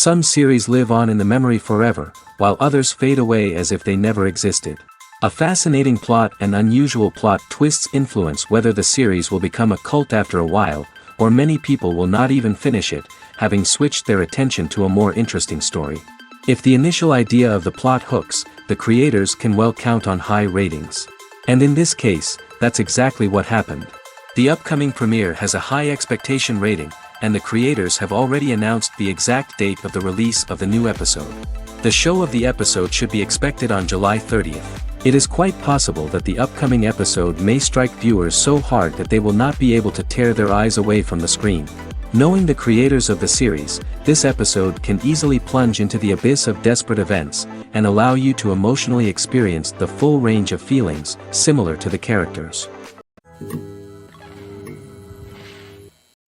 Some series live on in the memory forever, while others fade away as if they never existed. A fascinating plot and unusual plot twists influence whether the series will become a cult after a while, or many people will not even finish it, having switched their attention to a more interesting story. If the initial idea of the plot hooks, the creators can well count on high ratings. And in this case, that's exactly what happened. The upcoming premiere has a high expectation rating, and the creators have already announced the exact date of the release of the new episode. The show of the episode should be expected on July 30th. It is quite possible that the upcoming episode may strike viewers so hard that they will not be able to tear their eyes away from the screen. Knowing the creators of the series, this episode can easily plunge into the abyss of desperate events, and allow you to emotionally experience the full range of feelings, similar to the characters.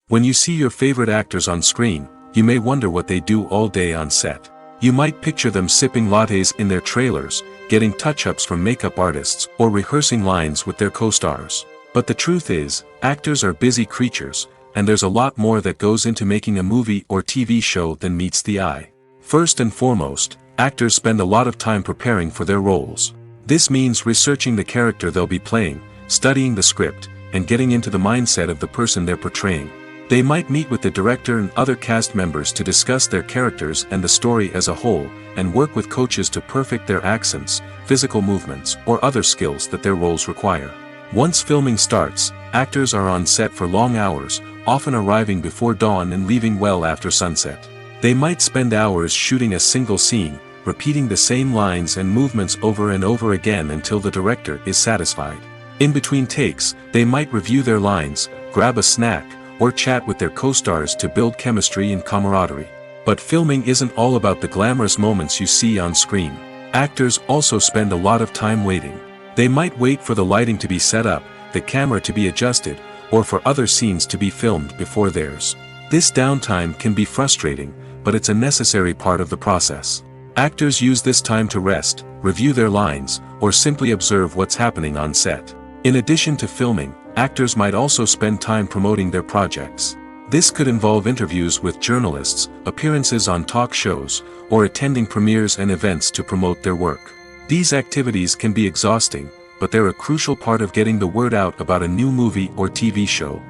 When you see your favorite actors on screen, you may wonder what they do all day on set. You might picture them sipping lattes in their trailers, getting touch-ups from makeup artists, or rehearsing lines with their co-stars. But the truth is, actors are busy creatures, and there's a lot more that goes into making a movie or TV show than meets the eye. First and foremost, actors spend a lot of time preparing for their roles. This means researching the character they'll be playing, studying the script, and getting into the mindset of the person they're portraying. They might meet with the director and other cast members to discuss their characters and the story as a whole, and work with coaches to perfect their accents, physical movements, or other skills that their roles require. Once filming starts, actors are on set for long hours, often arriving before dawn and leaving well after sunset. They might spend hours shooting a single scene, repeating the same lines and movements over and over again until the director is satisfied. In between takes, they might review their lines, grab a snack, or chat with their co-stars to build chemistry and camaraderie. But filming isn't all about the glamorous moments you see on screen. Actors also spend a lot of time waiting. They might wait for the lighting to be set up, the camera to be adjusted, or for other scenes to be filmed before theirs. This downtime can be frustrating, but it's a necessary part of the process. Actors use this time to rest, review their lines, or simply observe what's happening on set. In addition to filming, actors might also spend time promoting their projects. This could involve interviews with journalists, appearances on talk shows, or attending premieres and events to promote their work. These activities can be exhausting, but they're a crucial part of getting the word out about a new movie or TV show.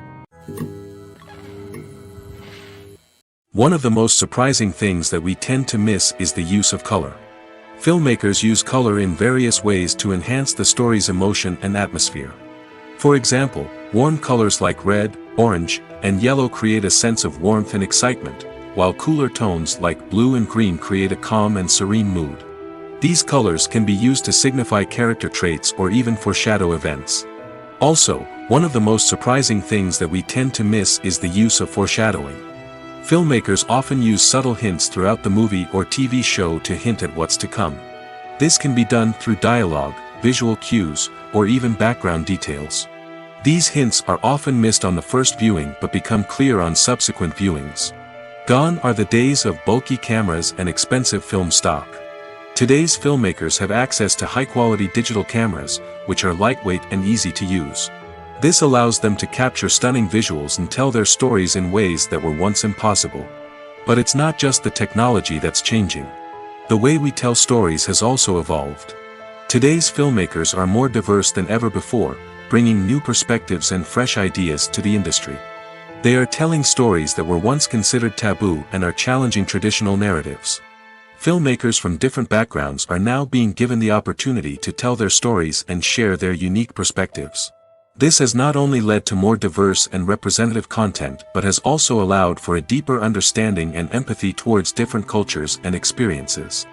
One of the most surprising things that we tend to miss is the use of color. Filmmakers use color in various ways to enhance the story's emotion and atmosphere. For example, warm colors like red, orange, and yellow create a sense of warmth and excitement, while cooler tones like blue and green create a calm and serene mood. These colors can be used to signify character traits or even foreshadow events. Also, one of the most surprising things that we tend to miss is the use of foreshadowing. Filmmakers often use subtle hints throughout the movie or TV show to hint at what's to come. This can be done through dialogue, visual cues, or even background details. These hints are often missed on the first viewing but become clear on subsequent viewings. Gone are the days of bulky cameras and expensive film stock. Today's filmmakers have access to high-quality digital cameras, which are lightweight and easy to use. This allows them to capture stunning visuals and tell their stories in ways that were once impossible. But it's not just the technology that's changing. The way we tell stories has also evolved. Today's filmmakers are more diverse than ever before, bringing new perspectives and fresh ideas to the industry. They are telling stories that were once considered taboo and are challenging traditional narratives. Filmmakers from different backgrounds are now being given the opportunity to tell their stories and share their unique perspectives. This has not only led to more diverse and representative content but has also allowed for a deeper understanding and empathy towards different cultures and experiences.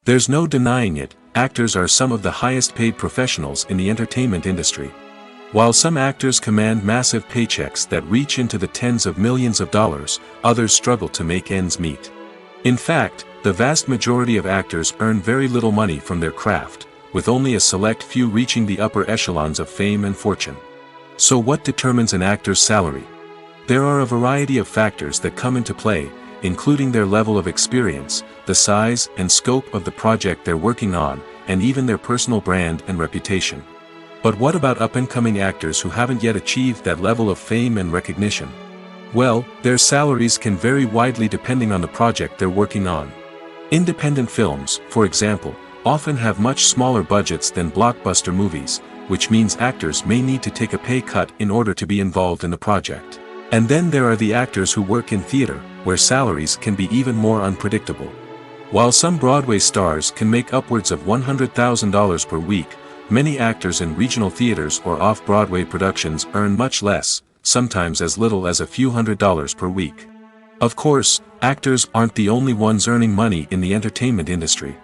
There's no denying it, actors are some of the highest paid professionals in the entertainment industry. While some actors command massive paychecks that reach into the tens of millions of dollars, others struggle to make ends meet. In fact, the vast majority of actors earn very little money from their craft, with only a select few reaching the upper echelons of fame and fortune. So what determines an actor's salary? There are a variety of factors that come into play, including their level of experience, the size and scope of the project they're working on, and even their personal brand and reputation. But what about up-and-coming actors who haven't yet achieved that level of fame and recognition? Well, their salaries can vary widely depending on the project they're working on. Independent films, for example, often have much smaller budgets than blockbuster movies, which means actors may need to take a pay cut in order to be involved in the project. And then there are the actors who work in theater, where salaries can be even more unpredictable. While some Broadway stars can make upwards of $100,000 per week, many actors in regional theaters or off-Broadway productions earn much less, sometimes as little as a few $100s per week. Of course, actors aren't the only ones earning money in the entertainment industry.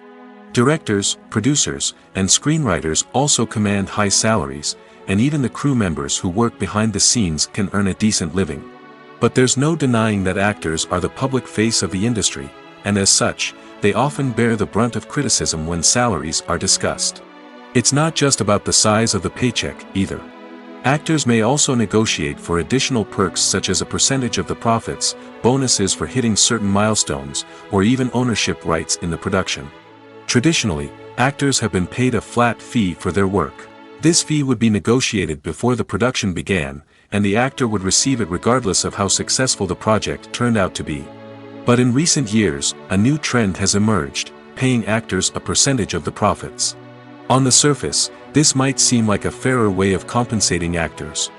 Directors, producers, and screenwriters also command high salaries, and even the crew members who work behind the scenes can earn a decent living. But there's no denying that actors are the public face of the industry, and as such, they often bear the brunt of criticism when salaries are discussed. It's not just about the size of the paycheck, either. Actors may also negotiate for additional perks such as a percentage of the profits, bonuses for hitting certain milestones, or even ownership rights in the production. Traditionally, actors have been paid a flat fee for their work. This fee would be negotiated before the production began, and the actor would receive it regardless of how successful the project turned out to be. But in recent years, a new trend has emerged, paying actors a percentage of the profits. On the surface, this might seem like a fairer way of compensating actors.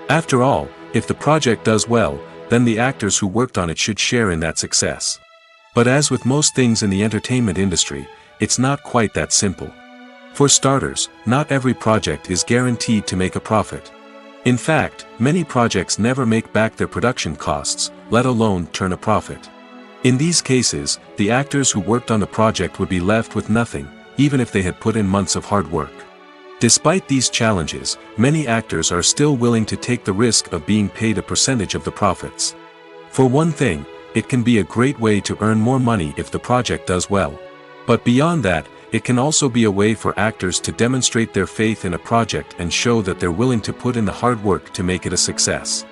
After all, if the project does well, then the actors who worked on it should share in that success. But as with most things in the entertainment industry, it's not quite that simple. For starters, not every project is guaranteed to make a profit. In fact, many projects never make back their production costs, let alone turn a profit. In these cases, the actors who worked on the project would be left with nothing, even if they had put in months of hard work. Despite these challenges, many actors are still willing to take the risk of being paid a percentage of the profits. For one thing, it can be a great way to earn more money if the project does well. But beyond that, it can also be a way for actors to demonstrate their faith in a project and show that they're willing to put in the hard work to make it a success.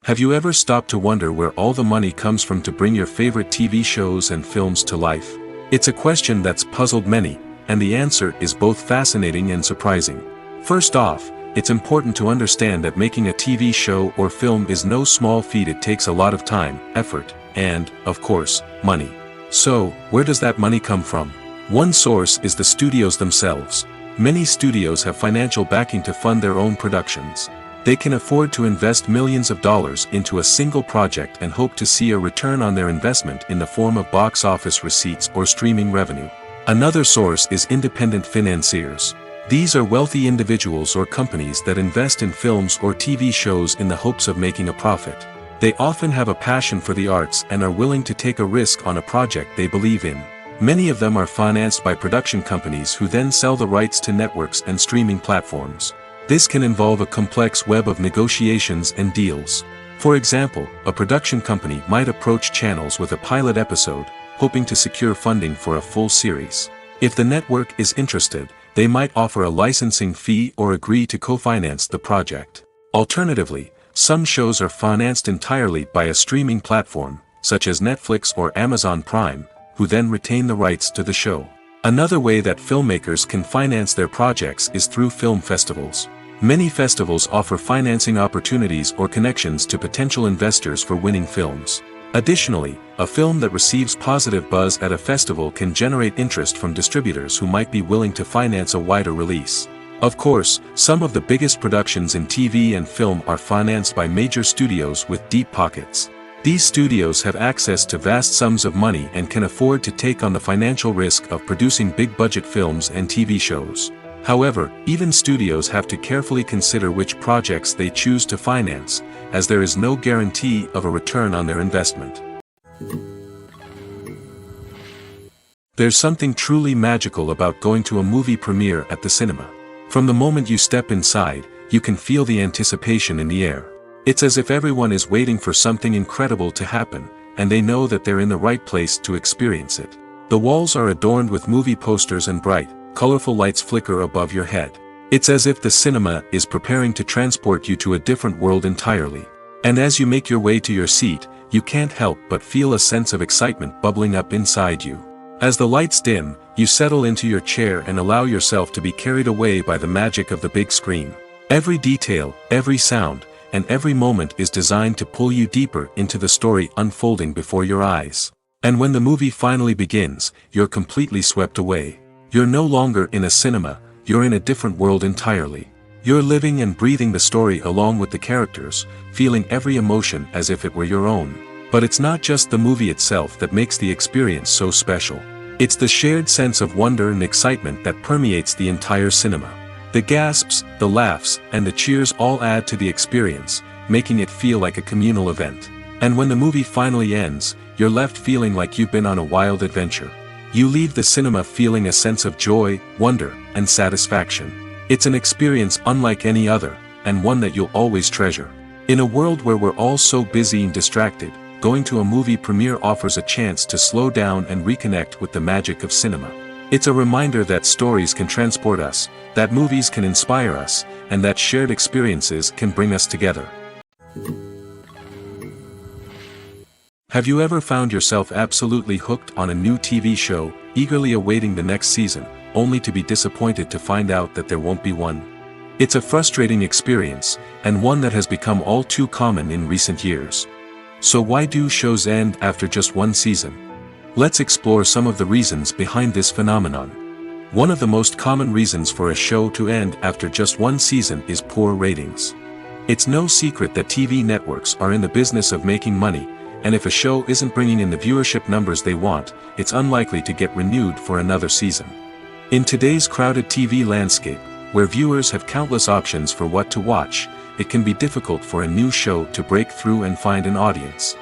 Have you ever stopped to wonder where all the money comes from to bring your favorite TV shows and films to life? It's a question that's puzzled many, and the answer is both fascinating and surprising. First off, it's important to understand that making a TV show or film is no small feat. It takes a lot of time, effort, and, of course, money. So, where does that money come from? One source is the studios themselves. Many studios have financial backing to fund their own productions. They can afford to invest millions of dollars into a single project and hope to see a return on their investment in the form of box office receipts or streaming revenue. Another source is independent financiers. These are wealthy individuals or companies that invest in films or TV shows in the hopes of making a profit. They often have a passion for the arts and are willing to take a risk on a project they believe in. Many of them are financed by production companies who then sell the rights to networks and streaming platforms. This can involve a complex web of negotiations and deals. For example, a production company might approach channels with a pilot episode, hoping to secure funding for a full series. If the network is interested, they might offer a licensing fee or agree to co-finance the project. Alternatively, some shows are financed entirely by a streaming platform, such as Netflix or Amazon Prime, who then retain the rights to the show. Another way that filmmakers can finance their projects is through film festivals. Many festivals offer financing opportunities or connections to potential investors for winning films. Additionally, a film that receives positive buzz at a festival can generate interest from distributors who might be willing to finance a wider release. Of course, some of the biggest productions in TV and film are financed by major studios with deep pockets. These studios have access to vast sums of money and can afford to take on the financial risk of producing big-budget films and TV shows. However, even studios have to carefully consider which projects they choose to finance, as there is no guarantee of a return on their investment. There's something truly magical about going to a movie premiere at the cinema. From the moment you step inside, you can feel the anticipation in the air. It's as if everyone is waiting for something incredible to happen, and they know that they're in the right place to experience it. The walls are adorned with movie posters and bright, colorful lights flicker above your head. It's as if the cinema is preparing to transport you to a different world entirely. And as you make your way to your seat, you can't help but feel a sense of excitement bubbling up inside you. As the lights dim, you settle into your chair and allow yourself to be carried away by the magic of the big screen. Every detail, every sound, and every moment is designed to pull you deeper into the story unfolding before your eyes. And when the movie finally begins, you're completely swept away. You're no longer in a cinema, you're in a different world entirely. You're living and breathing the story along with the characters, feeling every emotion as if it were your own. But it's not just the movie itself that makes the experience so special. It's the shared sense of wonder and excitement that permeates the entire cinema. The gasps, the laughs, and the cheers all add to the experience, making it feel like a communal event. And when the movie finally ends, you're left feeling like you've been on a wild adventure. You leave the cinema feeling a sense of joy, wonder, and satisfaction. It's an experience unlike any other, and one that you'll always treasure. In a world where we're all so busy and distracted, going to a movie premiere offers a chance to slow down and reconnect with the magic of cinema. It's a reminder that stories can transport us, that movies can inspire us, and that shared experiences can bring us together. Have you ever found yourself absolutely hooked on a new TV show, eagerly awaiting the next season, only to be disappointed to find out that there won't be one? It's a frustrating experience, and one that has become all too common in recent years. So why do shows end after just one season? Let's explore some of the reasons behind this phenomenon. One of the most common reasons for a show to end after just one season is poor ratings. It's no secret that TV networks are in the business of making money, and if a show isn't bringing in the viewership numbers they want, it's unlikely to get renewed for another season. In today's crowded TV landscape, where viewers have countless options for what to watch, it can be difficult for a new show to break through and find an audience.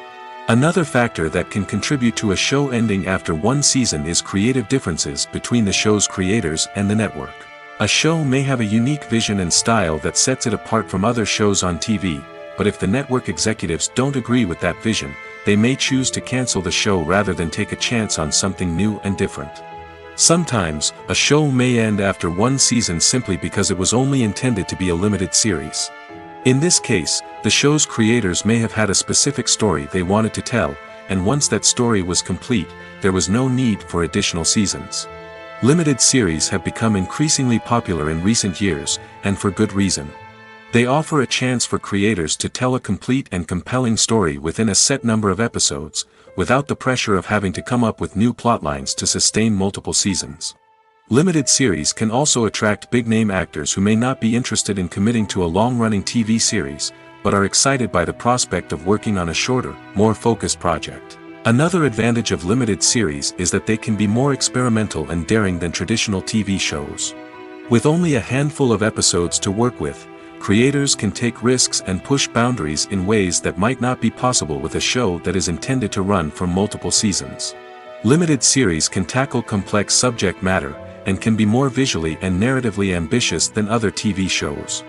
Another factor that can contribute to a show ending after one season is creative differences between the show's creators and the network. A show may have a unique vision and style that sets it apart from other shows on TV, but if the network executives don't agree with that vision, they may choose to cancel the show rather than take a chance on something new and different. Sometimes, a show may end after one season simply because it was only intended to be a limited series. In this case, the show's creators may have had a specific story they wanted to tell, and once that story was complete, there was no need for additional seasons. Limited series have become increasingly popular in recent years, and for good reason. They offer a chance for creators to tell a complete and compelling story within a set number of episodes, without the pressure of having to come up with new plotlines to sustain multiple seasons. Limited series can also attract big-name actors who may not be interested in committing to a long-running TV series, but are excited by the prospect of working on a shorter, more focused project. Another advantage of limited series is that they can be more experimental and daring than traditional TV shows. With only a handful of episodes to work with, creators can take risks and push boundaries in ways that might not be possible with a show that is intended to run for multiple seasons. Limited series can tackle complex subject matter, and can be more visually and narratively ambitious than other TV shows.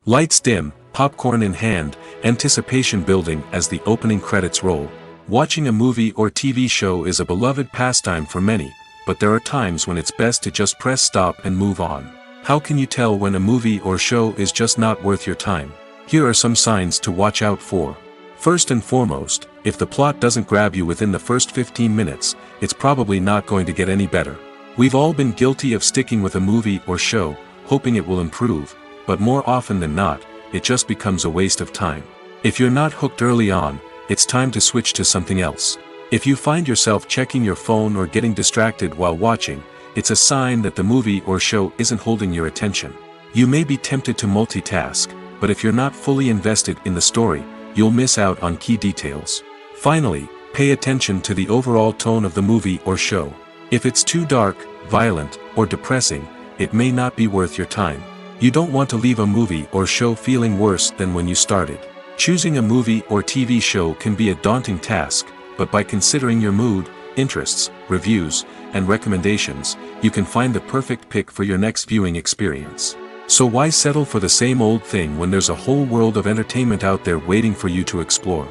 Lights dim, popcorn in hand, anticipation building as the opening credits roll. Watching a movie or TV show is a beloved pastime for many, but there are times when it's best to just press stop and move on. How can you tell when a movie or show is just not worth your time? Here are some signs to watch out for. First and foremost, if the plot doesn't grab you within the first 15 minutes, it's probably not going to get any better. We've all been guilty of sticking with a movie or show, hoping it will improve, but more often than not, it just becomes a waste of time. If you're not hooked early on, it's time to switch to something else. If you find yourself checking your phone or getting distracted while watching, it's a sign that the movie or show isn't holding your attention. You may be tempted to multitask, but if you're not fully invested in the story, you'll miss out on key details. Finally, pay attention to the overall tone of the movie or show. If it's too dark, violent, or depressing, it may not be worth your time. You don't want to leave a movie or show feeling worse than when you started. Choosing a movie or TV show can be a daunting task, but by considering your mood, interests, reviews, and recommendations, you can find the perfect pick for your next viewing experience. So why settle for the same old thing when there's a whole world of entertainment out there waiting for you to explore?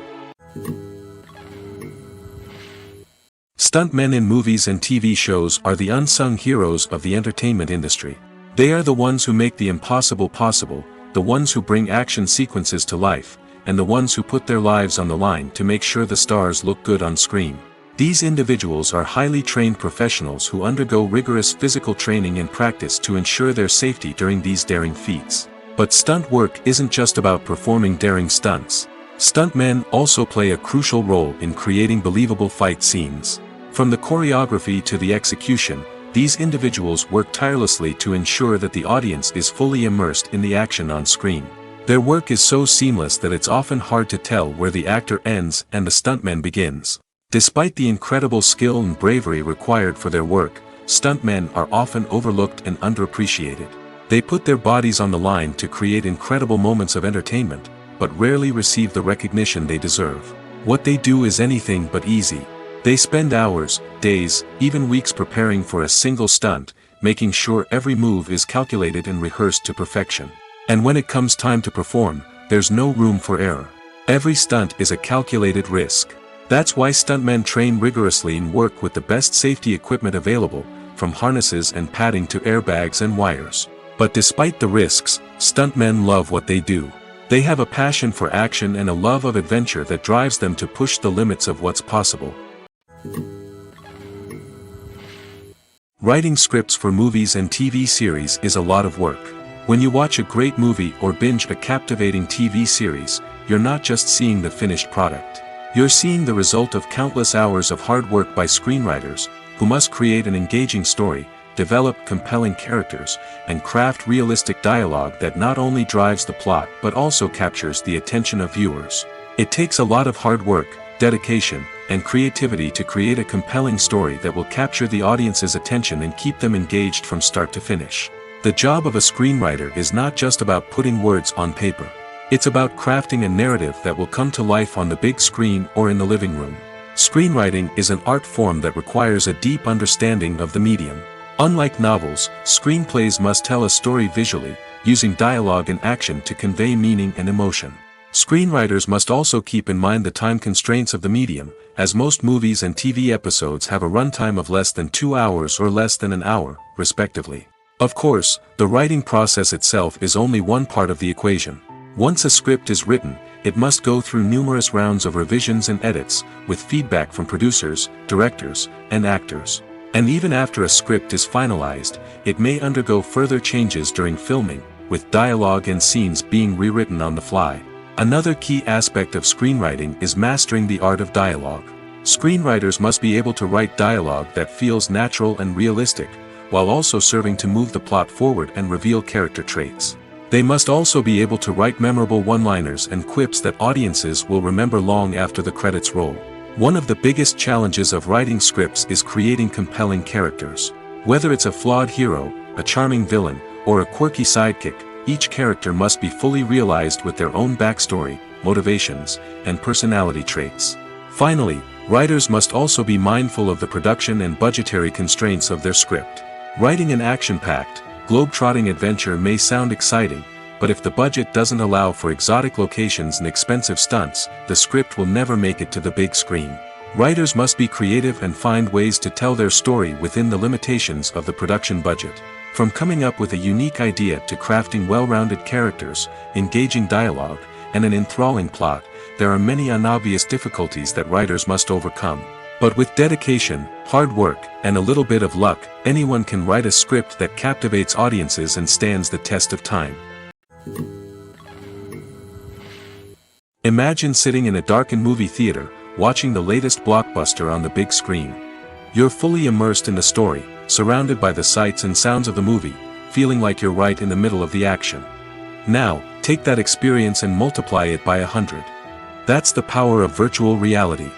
Stuntmen in movies and TV shows are the unsung heroes of the entertainment industry. They are the ones who make the impossible possible, the ones who bring action sequences to life, and the ones who put their lives on the line to make sure the stars look good on screen. These individuals are highly trained professionals who undergo rigorous physical training and practice to ensure their safety during these daring feats. But stunt work isn't just about performing daring stunts. Stuntmen also play a crucial role in creating believable fight scenes. From the choreography to the execution, these individuals work tirelessly to ensure that the audience is fully immersed in the action on screen. Their work is so seamless that it's often hard to tell where the actor ends and the stuntman begins. Despite the incredible skill and bravery required for their work, stuntmen are often overlooked and underappreciated. They put their bodies on the line to create incredible moments of entertainment, but rarely receive the recognition they deserve. What they do is anything but easy. They spend hours, days, even weeks preparing for a single stunt, making sure every move is calculated and rehearsed to perfection. And when it comes time to perform, there's no room for error. Every stunt is a calculated risk. That's why stuntmen train rigorously and work with the best safety equipment available, from harnesses and padding to airbags and wires. But despite the risks, stuntmen love what they do. They have a passion for action and a love of adventure that drives them to push the limits of what's possible. Writing scripts for movies and TV series is a lot of work. When you watch a great movie or binge a captivating TV series, you're not just seeing the finished product. You're seeing the result of countless hours of hard work by screenwriters, who must create an engaging story, develop compelling characters, and craft realistic dialogue that not only drives the plot but also captures the attention of viewers. It takes a lot of hard work, dedication, and creativity to create a compelling story that will capture the audience's attention and keep them engaged from start to finish. The job of a screenwriter is not just about putting words on paper. It's about crafting a narrative that will come to life on the big screen or in the living room. Screenwriting is an art form that requires a deep understanding of the medium. Unlike novels, screenplays must tell a story visually, using dialogue and action to convey meaning and emotion. Screenwriters must also keep in mind the time constraints of the medium, as most movies and TV episodes have a runtime of less than 2 hours or less than an hour, respectively. Of course, the writing process itself is only one part of the equation. Once a script is written, it must go through numerous rounds of revisions and edits, with feedback from producers, directors, and actors. And even after a script is finalized, it may undergo further changes during filming, with dialogue and scenes being rewritten on the fly. Another key aspect of screenwriting is mastering the art of dialogue. Screenwriters must be able to write dialogue that feels natural and realistic, while also serving to move the plot forward and reveal character traits. They must also be able to write memorable one-liners and quips that audiences will remember long after the credits roll. One of the biggest challenges of writing scripts is creating compelling characters. Whether it's a flawed hero, a charming villain, or a quirky sidekick, each character must be fully realized with their own backstory, motivations, and personality traits. Finally, writers must also be mindful of the production and budgetary constraints of their script. Writing an action-packed, globe-trotting adventure may sound exciting, but if the budget doesn't allow for exotic locations and expensive stunts, the script will never make it to the big screen. Writers must be creative and find ways to tell their story within the limitations of the production budget. From coming up with a unique idea to crafting well-rounded characters, engaging dialogue, and an enthralling plot, there are many unobvious difficulties that writers must overcome. But with dedication, hard work, and a little bit of luck, anyone can write a script that captivates audiences and stands the test of time. Imagine sitting in a darkened movie theater, watching the latest blockbuster on the big screen. You're fully immersed in the story, surrounded by the sights and sounds of the movie, feeling like you're right in the middle of the action. Now, take that experience and multiply it by 100. That's the power of virtual reality.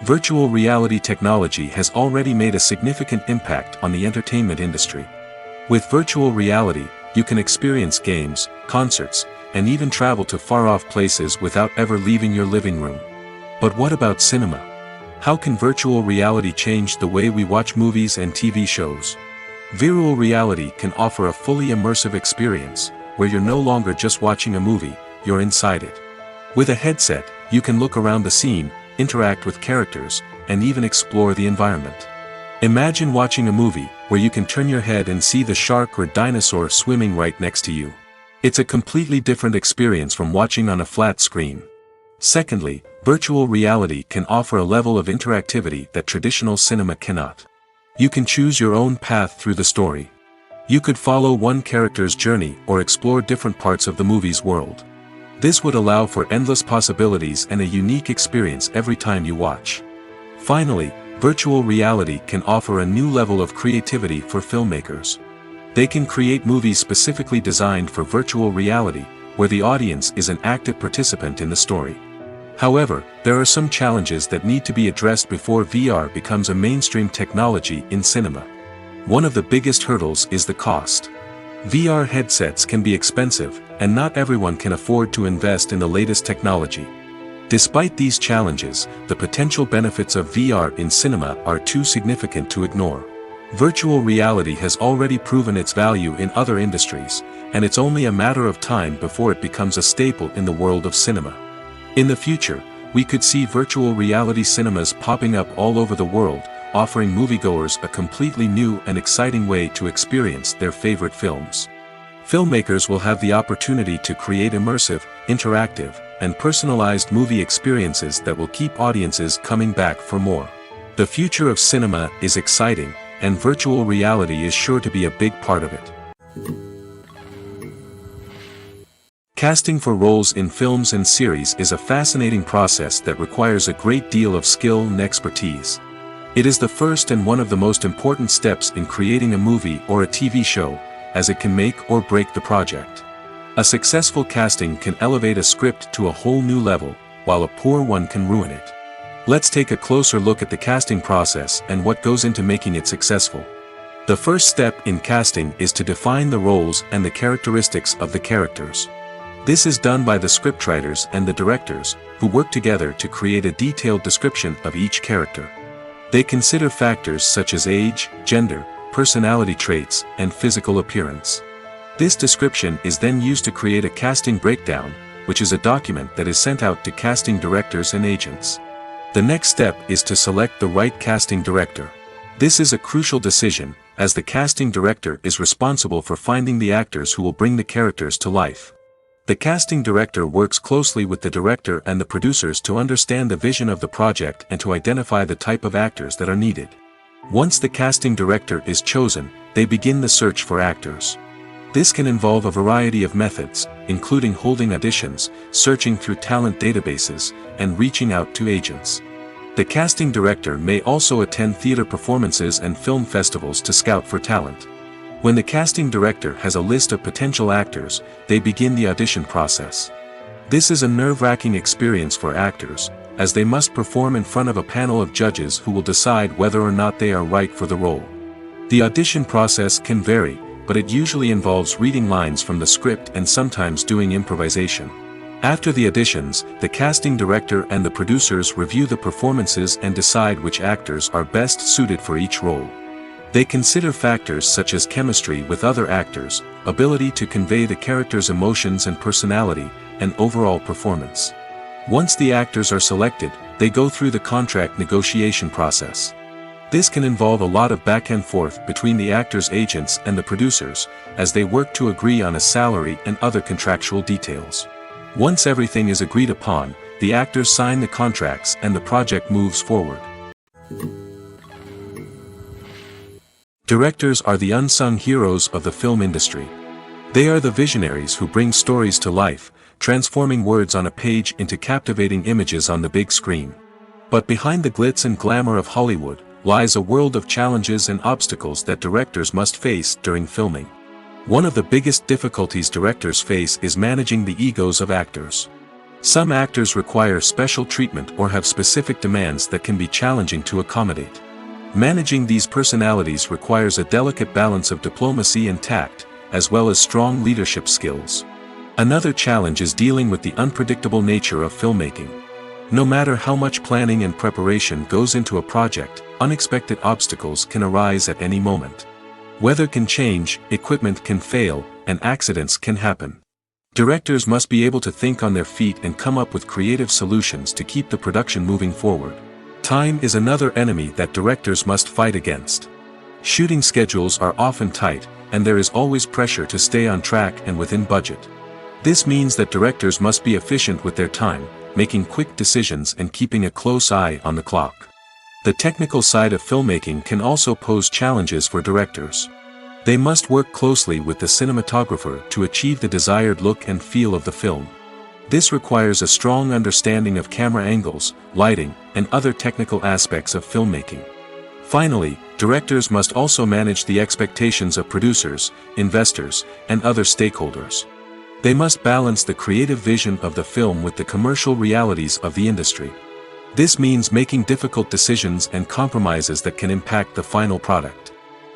Virtual reality technology has already made a significant impact on the entertainment industry. With virtual reality, you can experience games, concerts, and even travel to far-off places without ever leaving your living room. But what about cinema? How can virtual reality change the way we watch movies and TV shows? Virtual reality can offer a fully immersive experience, where you're no longer just watching a movie, you're inside it. With a headset, you can look around the scene, interact with characters, and even explore the environment. Imagine watching a movie where you can turn your head and see the shark or dinosaur swimming right next to you. It's a completely different experience from watching on a flat screen. Secondly, Virtual reality can offer a level of interactivity that traditional cinema cannot. You can choose your own path through the story. You could follow one character's journey or explore different parts of the movie's world. This would allow for endless possibilities and a unique experience every time you watch. Finally, virtual reality can offer a new level of creativity for filmmakers. They can create movies specifically designed for virtual reality, where the audience is an active participant in the story. However, there are some challenges that need to be addressed before VR becomes a mainstream technology in cinema. One of the biggest hurdles is the cost. VR headsets can be expensive, and not everyone can afford to invest in the latest technology. Despite these challenges, the potential benefits of VR in cinema are too significant to ignore. Virtual reality has already proven its value in other industries, and it's only a matter of time before it becomes a staple in the world of cinema. In the future, we could see virtual reality cinemas popping up all over the world, offering moviegoers a completely new and exciting way to experience their favorite films. Filmmakers will have the opportunity to create immersive, interactive, and personalized movie experiences that will keep audiences coming back for more. The future of cinema is exciting, and virtual reality is sure to be a big part of it. Casting for roles in films and series is a fascinating process that requires a great deal of skill and expertise. It is the first and one of the most important steps in creating a movie or a TV show, as it can make or break the project. A successful casting can elevate a script to a whole new level, while a poor one can ruin it. Let's take a closer look at the casting process and what goes into making it successful. The first step in casting is to define the roles and the characteristics of the characters. This is done by the scriptwriters and the directors, who work together to create a detailed description of each character. They consider factors such as age, gender, personality traits, and physical appearance. This description is then used to create a casting breakdown, which is a document that is sent out to casting directors and agents. The next step is to select the right casting director. This is a crucial decision, as the casting director is responsible for finding the actors who will bring the characters to life. The casting director works closely with the director and the producers to understand the vision of the project and to identify the type of actors that are needed. Once the casting director is chosen, they begin the search for actors. This can involve a variety of methods, including holding auditions, searching through talent databases, and reaching out to agents. The casting director may also attend theater performances and film festivals to scout for talent. When the casting director has a list of potential actors, they begin the audition process. This is a nerve-wracking experience for actors, as they must perform in front of a panel of judges who will decide whether or not they are right for the role. The audition process can vary, but it usually involves reading lines from the script and sometimes doing improvisation. After the auditions, the casting director and the producers review the performances and decide which actors are best suited for each role. They consider factors such as chemistry with other actors, ability to convey the character's emotions and personality, and overall performance. Once the actors are selected, they go through the contract negotiation process. This can involve a lot of back and forth between the actors' agents and the producers, as they work to agree on a salary and other contractual details. Once everything is agreed upon, the actors sign the contracts and the project moves forward. Directors are the unsung heroes of the film industry. They are the visionaries who bring stories to life, transforming words on a page into captivating images on the big screen. But behind the glitz and glamour of Hollywood, lies a world of challenges and obstacles that directors must face during filming. One of the biggest difficulties directors face is managing the egos of actors. Some actors require special treatment or have specific demands that can be challenging to accommodate. Managing these personalities requires a delicate balance of diplomacy and tact, as well as strong leadership skills. Another challenge is dealing with the unpredictable nature of filmmaking. No matter how much planning and preparation goes into a project, unexpected obstacles can arise at any moment. Weather can change, equipment can fail, and accidents can happen. Directors must be able to think on their feet and come up with creative solutions to keep the production moving forward. Time is another enemy that directors must fight against. Shooting schedules are often tight, and there is always pressure to stay on track and within budget. This means that directors must be efficient with their time, making quick decisions and keeping a close eye on the clock. The technical side of filmmaking can also pose challenges for directors. They must work closely with the cinematographer to achieve the desired look and feel of the film. This requires a strong understanding of camera angles, lighting, and other technical aspects of filmmaking. Finally, directors must also manage the expectations of producers, investors, and other stakeholders. They must balance the creative vision of the film with the commercial realities of the industry. This means making difficult decisions and compromises that can impact the final product.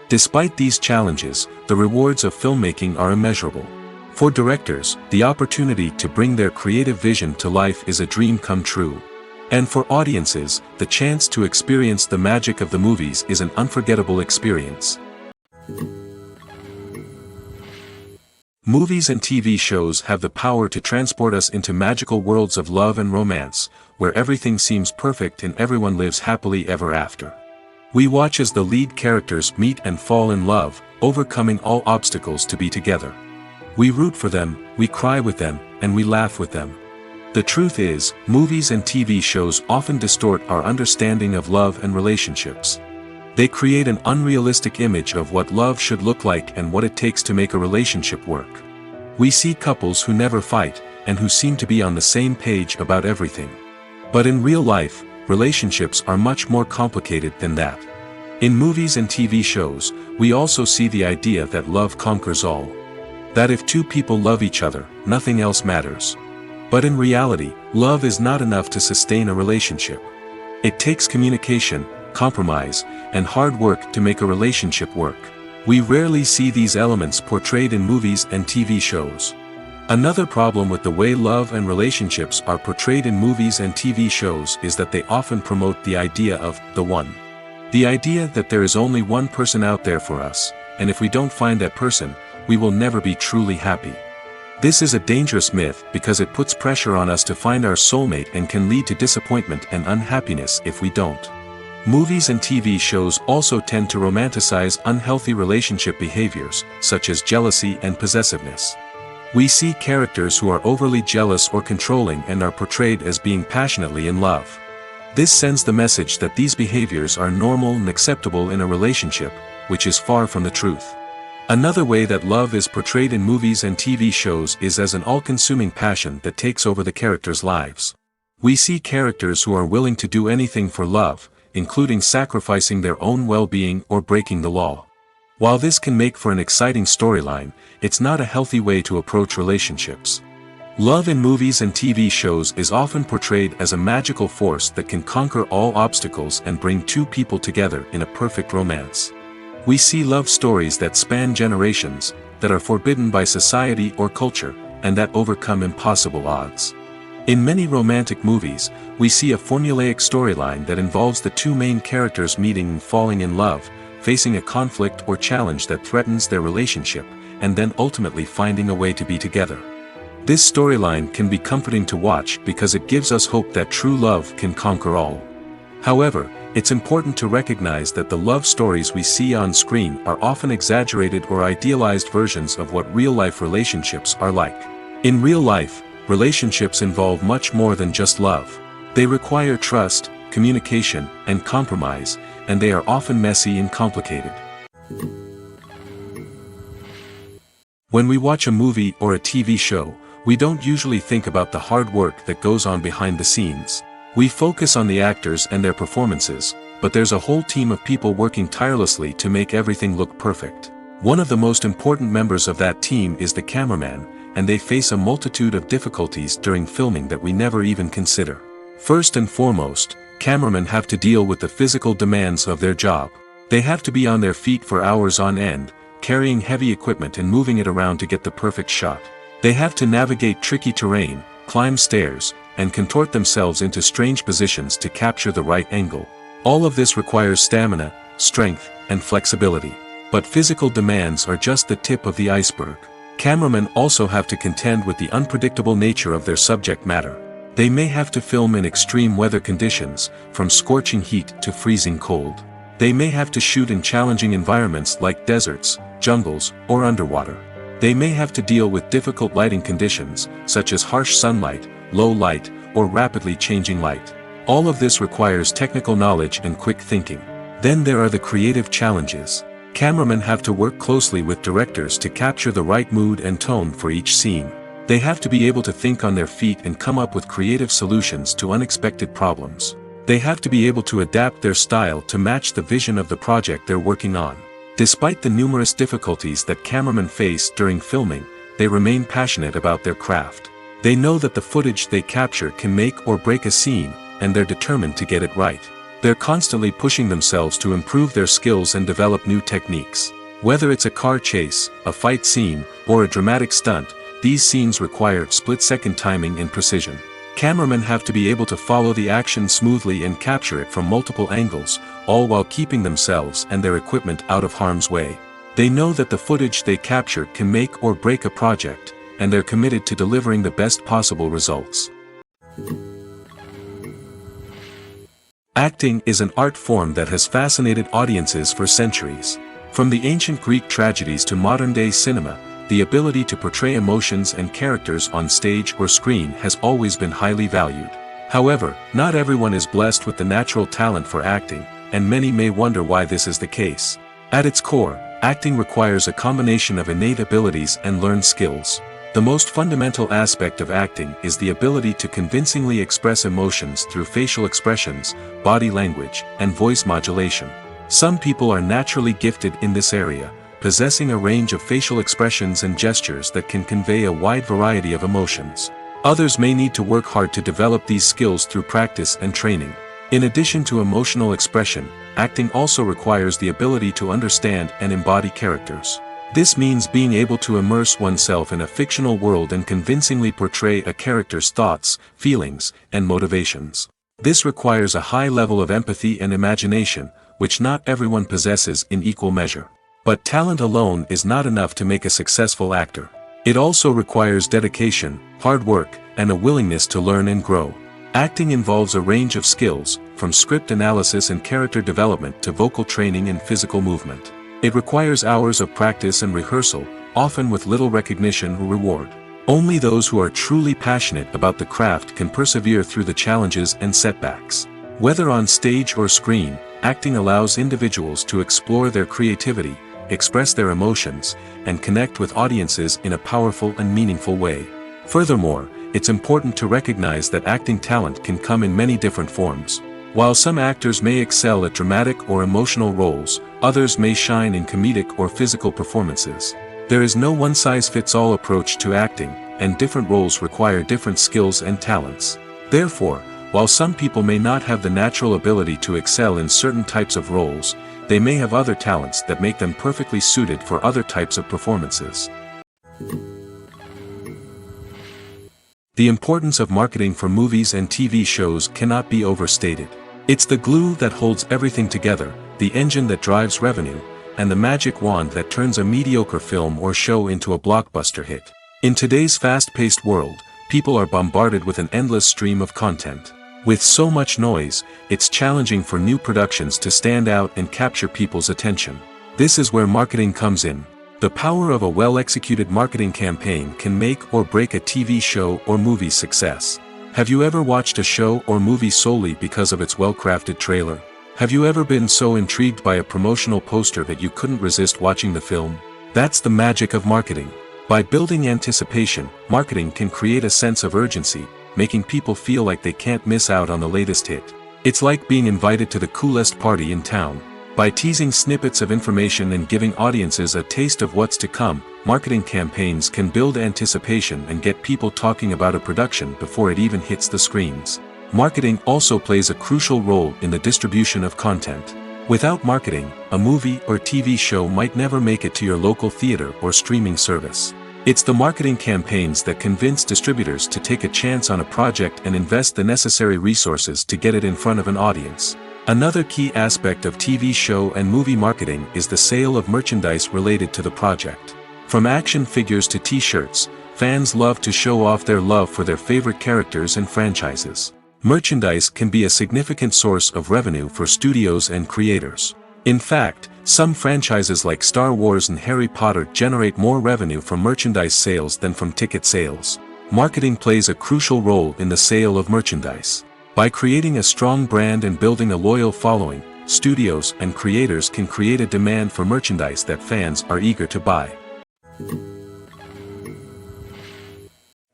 Despite these challenges, the rewards of filmmaking are immeasurable. For directors, the opportunity to bring their creative vision to life is a dream come true. And for audiences, the chance to experience the magic of the movies is an unforgettable experience. Movies and TV shows have the power to transport us into magical worlds of love and romance, where everything seems perfect and everyone lives happily ever after. We watch as the lead characters meet and fall in love, overcoming all obstacles to be together. We root for them, we cry with them, and we laugh with them. The truth is, movies and TV shows often distort our understanding of love and relationships. They create an unrealistic image of what love should look like and what it takes to make a relationship work. We see couples who never fight, and who seem to be on the same page about everything. But in real life, relationships are much more complicated than that. In movies and TV shows, we also see the idea that love conquers all. That if two people love each other, nothing else matters. But in reality, love is not enough to sustain a relationship. It takes communication, compromise, and hard work to make a relationship work. We rarely see these elements portrayed in movies and TV shows. Another problem with the way love and relationships are portrayed in movies and TV shows is that they often promote the idea of the one. The idea that there is only one person out there for us, and if we don't find that person, we will never be truly happy. This is a dangerous myth because it puts pressure on us to find our soulmate and can lead to disappointment and unhappiness if we don't. Movies and TV shows also tend to romanticize unhealthy relationship behaviors, such as jealousy and possessiveness. We see characters who are overly jealous or controlling and are portrayed as being passionately in love. This sends the message that these behaviors are normal and acceptable in a relationship, which is far from the truth. Another way that love is portrayed in movies and TV shows is as an all-consuming passion that takes over the characters' lives. We see characters who are willing to do anything for love, including sacrificing their own well-being or breaking the law. While this can make for an exciting storyline, it's not a healthy way to approach relationships. Love in movies and TV shows is often portrayed as a magical force that can conquer all obstacles and bring two people together in a perfect romance. We see love stories that span generations, that are forbidden by society or culture, and that overcome impossible odds. In many romantic movies, we see a formulaic storyline that involves the two main characters meeting and falling in love, facing a conflict or challenge that threatens their relationship, and then ultimately finding a way to be together. This storyline can be comforting to watch because it gives us hope that true love can conquer all. However, it's important to recognize that the love stories we see on screen are often exaggerated or idealized versions of what real-life relationships are like. In real life, relationships involve much more than just love. They require trust, communication, and compromise, and they are often messy and complicated. When we watch a movie or a TV show, we don't usually think about the hard work that goes on behind the scenes. We focus on the actors and their performances, but there's a whole team of people working tirelessly to make everything look perfect. One of the most important members of that team is the cameraman, and they face a multitude of difficulties during filming that we never even consider. First and foremost, cameramen have to deal with the physical demands of their job. They have to be on their feet for hours on end, carrying heavy equipment and moving it around to get the perfect shot. They have to navigate tricky terrain, climb stairs, and contort themselves into strange positions to capture the right angle. All of this requires stamina, strength, and flexibility. But physical demands are just the tip of the iceberg. Cameramen also have to contend with the unpredictable nature of their subject matter. They may have to film in extreme weather conditions, from scorching heat to freezing cold. They may have to shoot in challenging environments like deserts, jungles, or underwater. They may have to deal with difficult lighting conditions, such as harsh sunlight, low light, or rapidly changing light. All of this requires technical knowledge and quick thinking. Then there are the creative challenges. Cameramen have to work closely with directors to capture the right mood and tone for each scene. They have to be able to think on their feet and come up with creative solutions to unexpected problems. They have to be able to adapt their style to match the vision of the project they're working on. Despite the numerous difficulties that cameramen face during filming, they remain passionate about their craft. They know that the footage they capture can make or break a scene, and they're determined to get it right. They're constantly pushing themselves to improve their skills and develop new techniques. Whether it's a car chase, a fight scene, or a dramatic stunt, these scenes require split-second timing and precision. Cameramen have to be able to follow the action smoothly and capture it from multiple angles, all while keeping themselves and their equipment out of harm's way. They know that the footage they capture can make or break a project, and they're committed to delivering the best possible results. Acting is an art form that has fascinated audiences for centuries. From the ancient Greek tragedies to modern-day cinema, the ability to portray emotions and characters on stage or screen has always been highly valued. However, not everyone is blessed with the natural talent for acting, and many may wonder why this is the case. At its core, acting requires a combination of innate abilities and learned skills. The most fundamental aspect of acting is the ability to convincingly express emotions through facial expressions, body language, and voice modulation. Some people are naturally gifted in this area, possessing a range of facial expressions and gestures that can convey a wide variety of emotions. Others may need to work hard to develop these skills through practice and training. In addition to emotional expression, acting also requires the ability to understand and embody characters. This means being able to immerse oneself in a fictional world and convincingly portray a character's thoughts, feelings, and motivations. This requires a high level of empathy and imagination, which not everyone possesses in equal measure. But talent alone is not enough to make a successful actor. It also requires dedication, hard work, and a willingness to learn and grow. Acting involves a range of skills, from script analysis and character development to vocal training and physical movement. It requires hours of practice and rehearsal, often with little recognition or reward. Only those who are truly passionate about the craft can persevere through the challenges and setbacks. Whether on stage or screen, acting allows individuals to explore their creativity, express their emotions, and connect with audiences in a powerful and meaningful way. Furthermore, it's important to recognize that acting talent can come in many different forms. While some actors may excel at dramatic or emotional roles, others may shine in comedic or physical performances. There is no one-size-fits-all approach to acting, and different roles require different skills and talents. Therefore, while some people may not have the natural ability to excel in certain types of roles, they may have other talents that make them perfectly suited for other types of performances. The importance of marketing for movies and TV shows cannot be overstated. It's the glue that holds everything together, the engine that drives revenue, and the magic wand that turns a mediocre film or show into a blockbuster hit. In today's fast-paced world, people are bombarded with an endless stream of content. With so much noise, it's challenging for new productions to stand out and capture people's attention. This is where marketing comes in. The power of a well-executed marketing campaign can make or break a TV show or movie's success. Have you ever watched a show or movie solely because of its well-crafted trailer? Have you ever been so intrigued by a promotional poster that you couldn't resist watching the film? That's the magic of marketing. By building anticipation, marketing can create a sense of urgency, making people feel like they can't miss out on the latest hit. It's like being invited to the coolest party in town. By teasing snippets of information and giving audiences a taste of what's to come, marketing campaigns can build anticipation and get people talking about a production before it even hits the screens. Marketing also plays a crucial role in the distribution of content. Without marketing, a movie or TV show might never make it to your local theater or streaming service. It's the marketing campaigns that convince distributors to take a chance on a project and invest the necessary resources to get it in front of an audience. Another key aspect of TV show and movie marketing is the sale of merchandise related to the project. From action figures to t-shirts, fans love to show off their love for their favorite characters and franchises. Merchandise can be a significant source of revenue for studios and creators. In fact, some franchises like Star Wars and Harry Potter generate more revenue from merchandise sales than from ticket sales. Marketing plays a crucial role in the sale of merchandise. By creating a strong brand and building a loyal following, studios and creators can create a demand for merchandise that fans are eager to buy.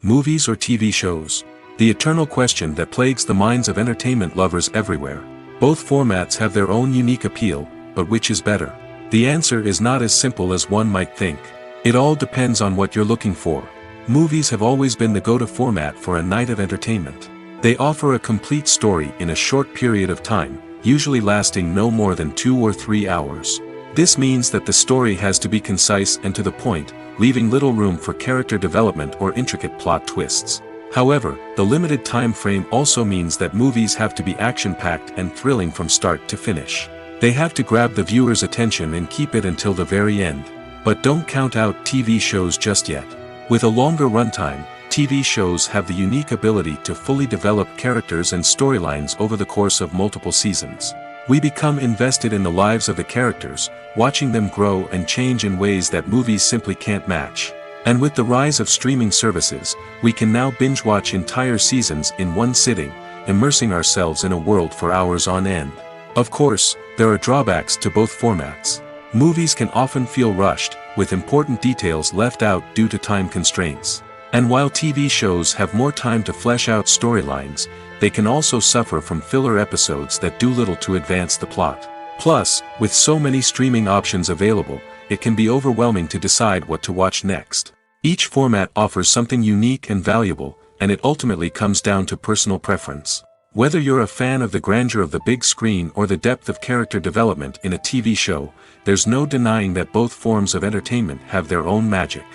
Movies or TV shows? The eternal question that plagues the minds of entertainment lovers everywhere. Both formats have their own unique appeal, but which is better? The answer is not as simple as one might think. It all depends on what you're looking for. Movies have always been the go-to format for a night of entertainment. They offer a complete story in a short period of time, usually lasting no more than 2 or 3 hours. This means that the story has to be concise and to the point, leaving little room for character development or intricate plot twists. However, the limited time frame also means that movies have to be action-packed and thrilling from start to finish. They have to grab the viewer's attention and keep it until the very end. But don't count out TV shows just yet. With a longer runtime, TV shows have the unique ability to fully develop characters and storylines over the course of multiple seasons. We become invested in the lives of the characters, watching them grow and change in ways that movies simply can't match. And with the rise of streaming services, we can now binge-watch entire seasons in one sitting, immersing ourselves in a world for hours on end. Of course, there are drawbacks to both formats. Movies can often feel rushed, with important details left out due to time constraints. And while TV shows have more time to flesh out storylines, they can also suffer from filler episodes that do little to advance the plot. Plus, with so many streaming options available, it can be overwhelming to decide what to watch next. Each format offers something unique and valuable, and it ultimately comes down to personal preference. Whether you're a fan of the grandeur of the big screen or the depth of character development in a TV show, there's no denying that both forms of entertainment have their own magic.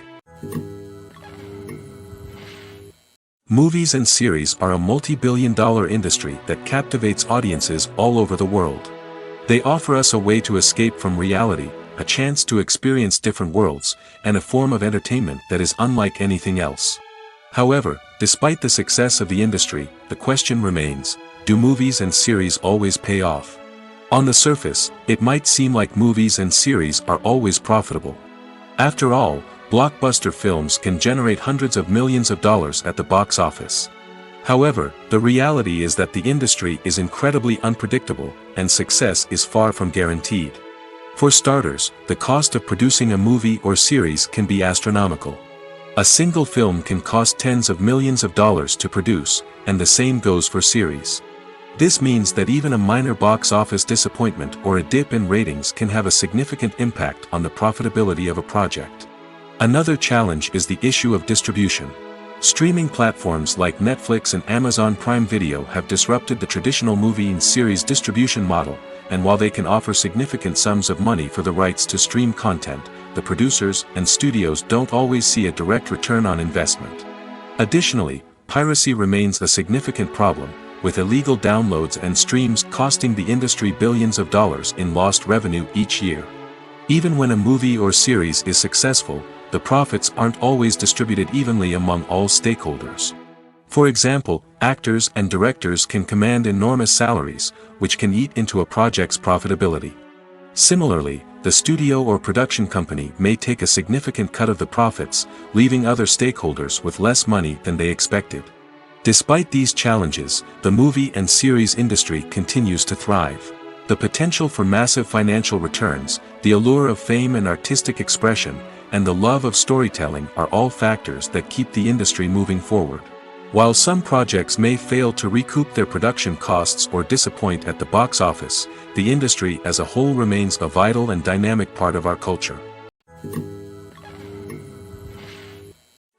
Movies and series are a multi-billion-dollar industry that captivates audiences all over the world. They offer us a way to escape from reality, a chance to experience different worlds, and a form of entertainment that is unlike anything else. However, despite the success of the industry, the question remains, do movies and series always pay off? On the surface, it might seem like movies and series are always profitable. After all, blockbuster films can generate hundreds of millions of dollars at the box office. However, the reality is that the industry is incredibly unpredictable, and success is far from guaranteed. For starters, the cost of producing a movie or series can be astronomical. A single film can cost tens of millions of dollars to produce, and the same goes for series. This means that even a minor box office disappointment or a dip in ratings can have a significant impact on the profitability of a project. Another challenge is the issue of distribution. Streaming platforms like Netflix and Amazon Prime Video have disrupted the traditional movie and series distribution model, and while they can offer significant sums of money for the rights to stream content, the producers and studios don't always see a direct return on investment. Additionally, piracy remains a significant problem, with illegal downloads and streams costing the industry billions of dollars in lost revenue each year. Even when a movie or series is successful, the profits aren't always distributed evenly among all stakeholders. For example, actors and directors can command enormous salaries, which can eat into a project's profitability. Similarly, the studio or production company may take a significant cut of the profits, leaving other stakeholders with less money than they expected. Despite these challenges, the movie and series industry continues to thrive. The potential for massive financial returns, the allure of fame and artistic expression, and the love of storytelling are all factors that keep the industry moving forward. While some projects may fail to recoup their production costs or disappoint at the box office, the industry as a whole remains a vital and dynamic part of our culture.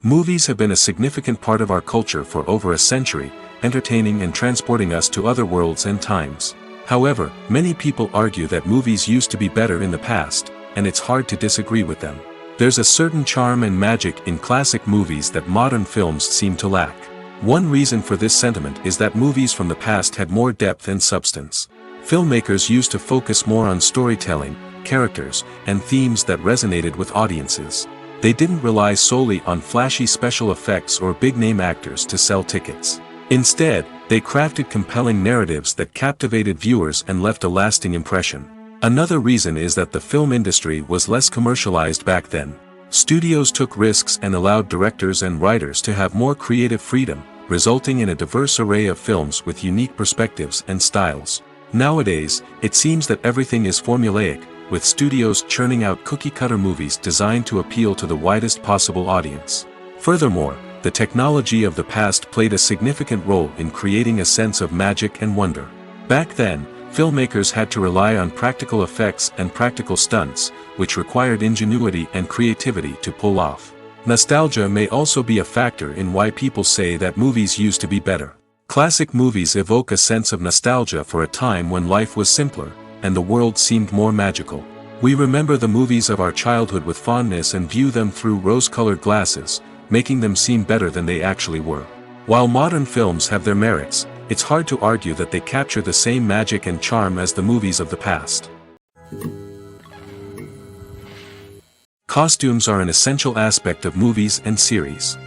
Movies have been a significant part of our culture for over a century, entertaining and transporting us to other worlds and times. However, many people argue that movies used to be better in the past, and it's hard to disagree with them. There's a certain charm and magic in classic movies that modern films seem to lack. One reason for this sentiment is that movies from the past had more depth and substance. Filmmakers used to focus more on storytelling, characters, and themes that resonated with audiences. They didn't rely solely on flashy special effects or big-name actors to sell tickets. Instead, they crafted compelling narratives that captivated viewers and left a lasting impression. Another reason is that the film industry was less commercialized back then. Studios took risks and allowed directors and writers to have more creative freedom, resulting in a diverse array of films with unique perspectives and styles. Nowadays, it seems that everything is formulaic, with studios churning out cookie-cutter movies designed to appeal to the widest possible audience. Furthermore, the technology of the past played a significant role in creating a sense of magic and wonder. Back then, filmmakers had to rely on practical effects and practical stunts, which required ingenuity and creativity to pull off. Nostalgia may also be a factor in why people say that movies used to be better. Classic movies evoke a sense of nostalgia for a time when life was simpler, and the world seemed more magical. We remember the movies of our childhood with fondness and view them through rose-colored glasses, making them seem better than they actually were. While modern films have their merits, it's hard to argue that they capture the same magic and charm as the movies of the past. Costumes are an essential aspect of movies and series.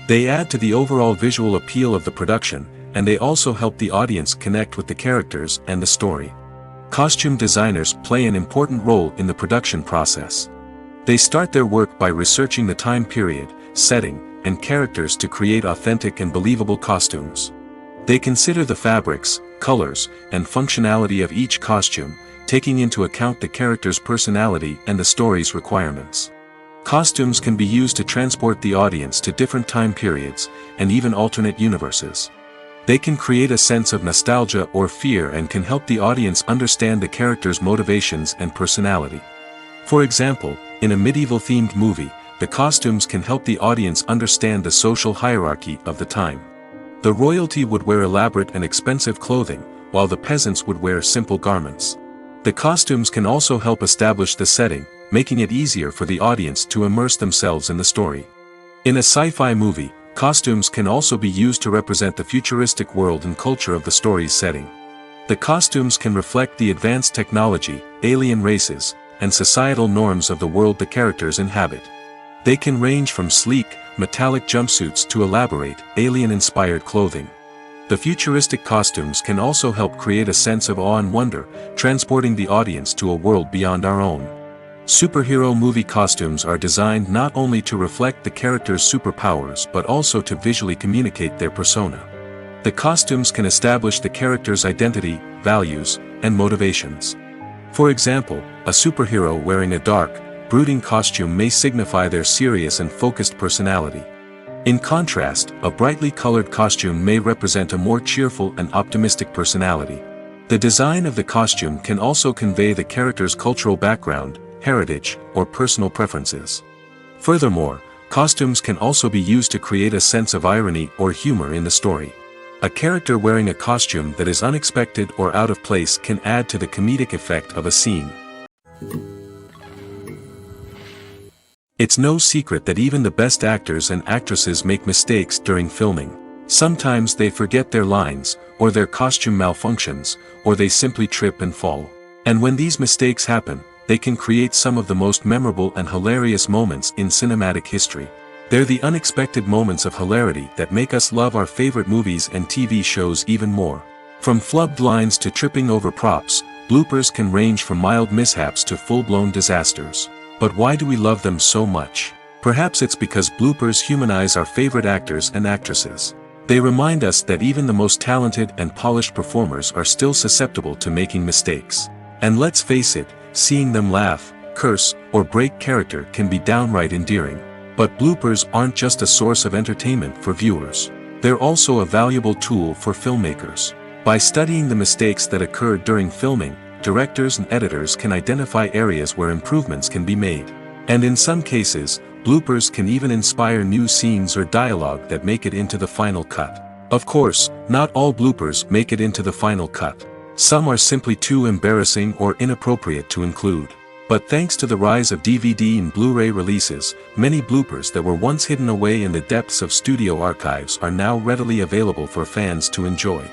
They add to the overall visual appeal of the production, and they also help the audience connect with the characters and the story. Costume designers play an important role in the production process. They start their work by researching the time period, setting, and characters to create authentic and believable costumes. They consider the fabrics, colors, and functionality of each costume, taking into account the character's personality and the story's requirements. Costumes can be used to transport the audience to different time periods, and even alternate universes. They can create a sense of nostalgia or fear and can help the audience understand the character's motivations and personality. For example, in a medieval-themed movie, the costumes can help the audience understand the social hierarchy of the time. The royalty would wear elaborate and expensive clothing, while the peasants would wear simple garments. The costumes can also help establish the setting, making it easier for the audience to immerse themselves in the story. In a sci-fi movie, costumes can also be used to represent the futuristic world and culture of the story's setting. The costumes can reflect the advanced technology, alien races, and societal norms of the world the characters inhabit. They can range from sleek, metallic jumpsuits to elaborate, alien-inspired clothing. The futuristic costumes can also help create a sense of awe and wonder, transporting the audience to a world beyond our own. Superhero movie costumes are designed not only to reflect the character's superpowers but also to visually communicate their persona. The costumes can establish the character's identity, values, and motivations. For example, a superhero wearing a dark, brooding costume may signify their serious and focused personality. In contrast, a brightly colored costume may represent a more cheerful and optimistic personality. The design of the costume can also convey the character's cultural background, heritage, or personal preferences. Furthermore, costumes can also be used to create a sense of irony or humor in the story. A character wearing a costume that is unexpected or out of place can add to the comedic effect of a scene. It's no secret that even the best actors and actresses make mistakes during filming. Sometimes they forget their lines, or their costume malfunctions, or they simply trip and fall. And when these mistakes happen, they can create some of the most memorable and hilarious moments in cinematic history. They're the unexpected moments of hilarity that make us love our favorite movies and TV shows even more. From flubbed lines to tripping over props, bloopers can range from mild mishaps to full-blown disasters. But why do we love them so much? Perhaps it's because bloopers humanize our favorite actors and actresses. They remind us that even the most talented and polished performers are still susceptible to making mistakes. And let's face it, seeing them laugh, curse, or break character can be downright endearing. But bloopers aren't just a source of entertainment for viewers. They're also a valuable tool for filmmakers. By studying the mistakes that occurred during filming, directors and editors can identify areas where improvements can be made. And in some cases, bloopers can even inspire new scenes or dialogue that make it into the final cut. Of course, not all bloopers make it into the final cut. Some are simply too embarrassing or inappropriate to include. But thanks to the rise of DVD and Blu-ray releases, many bloopers that were once hidden away in the depths of studio archives are now readily available for fans to enjoy.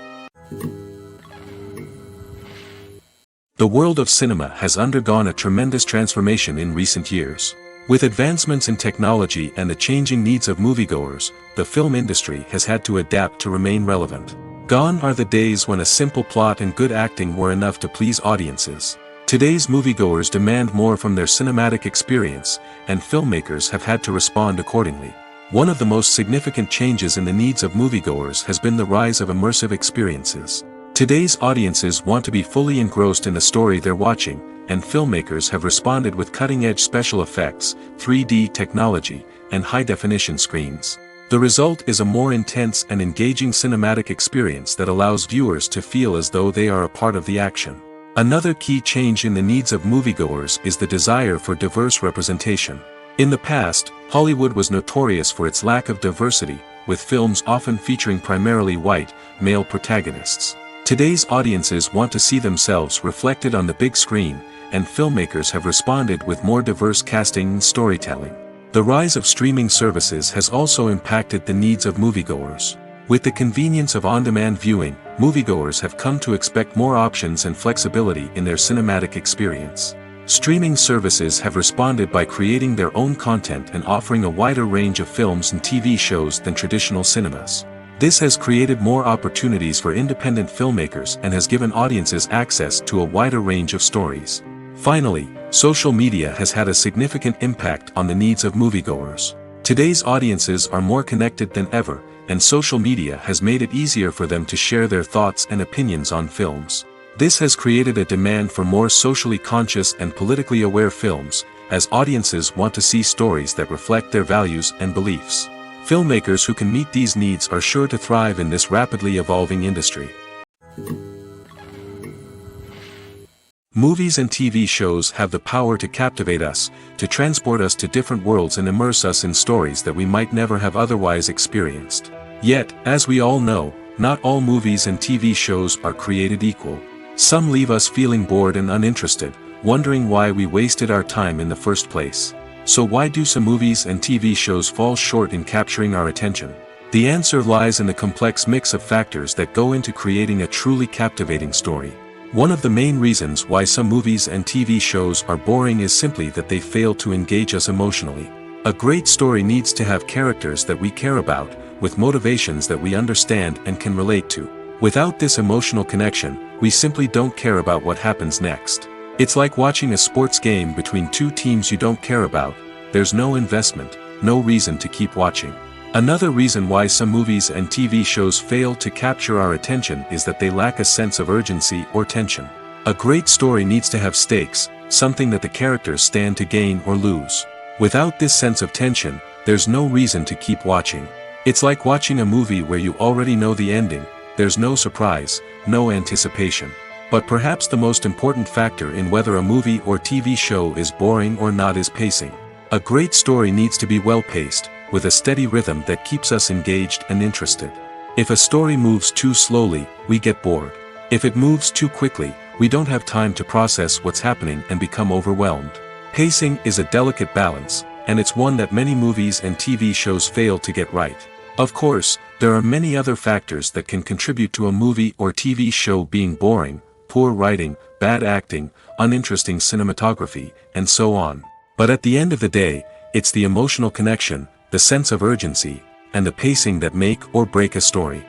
The world of cinema has undergone a tremendous transformation in recent years. With advancements in technology and the changing needs of moviegoers, the film industry has had to adapt to remain relevant. Gone are the days when a simple plot and good acting were enough to please audiences. Today's moviegoers demand more from their cinematic experience, and filmmakers have had to respond accordingly. One of the most significant changes in the needs of moviegoers has been the rise of immersive experiences. Today's audiences want to be fully engrossed in the story they're watching, and filmmakers have responded with cutting-edge special effects, 3D technology, and high-definition screens. The result is a more intense and engaging cinematic experience that allows viewers to feel as though they are a part of the action. Another key change in the needs of moviegoers is the desire for diverse representation. In the past, Hollywood was notorious for its lack of diversity, with films often featuring primarily white, male protagonists. Today's audiences want to see themselves reflected on the big screen, and filmmakers have responded with more diverse casting and storytelling. The rise of streaming services has also impacted the needs of moviegoers. With the convenience of on-demand viewing, moviegoers have come to expect more options and flexibility in their cinematic experience. Streaming services have responded by creating their own content and offering a wider range of films and TV shows than traditional cinemas. This has created more opportunities for independent filmmakers and has given audiences access to a wider range of stories. Finally, social media has had a significant impact on the needs of moviegoers. Today's audiences are more connected than ever, and social media has made it easier for them to share their thoughts and opinions on films. This has created a demand for more socially conscious and politically aware films, as audiences want to see stories that reflect their values and beliefs. Filmmakers who can meet these needs are sure to thrive in this rapidly evolving industry. Movies and TV shows have the power to captivate us, to transport us to different worlds and immerse us in stories that we might never have otherwise experienced. Yet, as we all know, not all movies and TV shows are created equal. Some leave us feeling bored and uninterested, wondering why we wasted our time in the first place. So why do some movies and TV shows fall short in capturing our attention? The answer lies in the complex mix of factors that go into creating a truly captivating story. One of the main reasons why some movies and TV shows are boring is simply that they fail to engage us emotionally. A great story needs to have characters that we care about, with motivations that we understand and can relate to. Without this emotional connection, we simply don't care about what happens next. It's like watching a sports game between two teams you don't care about. There's no investment, no reason to keep watching. Another reason why some movies and TV shows fail to capture our attention is that they lack a sense of urgency or tension. A great story needs to have stakes, something that the characters stand to gain or lose. Without this sense of tension, there's no reason to keep watching. It's like watching a movie where you already know the ending. There's no surprise, no anticipation. But perhaps the most important factor in whether a movie or TV show is boring or not is pacing. A great story needs to be well-paced, with a steady rhythm that keeps us engaged and interested. If a story moves too slowly, we get bored. If it moves too quickly, we don't have time to process what's happening and become overwhelmed. Pacing is a delicate balance, and it's one that many movies and TV shows fail to get right. Of course, there are many other factors that can contribute to a movie or TV show being boring: poor writing, bad acting, uninteresting cinematography, and so on. But at the end of the day, it's the emotional connection, the sense of urgency, and the pacing that make or break a story.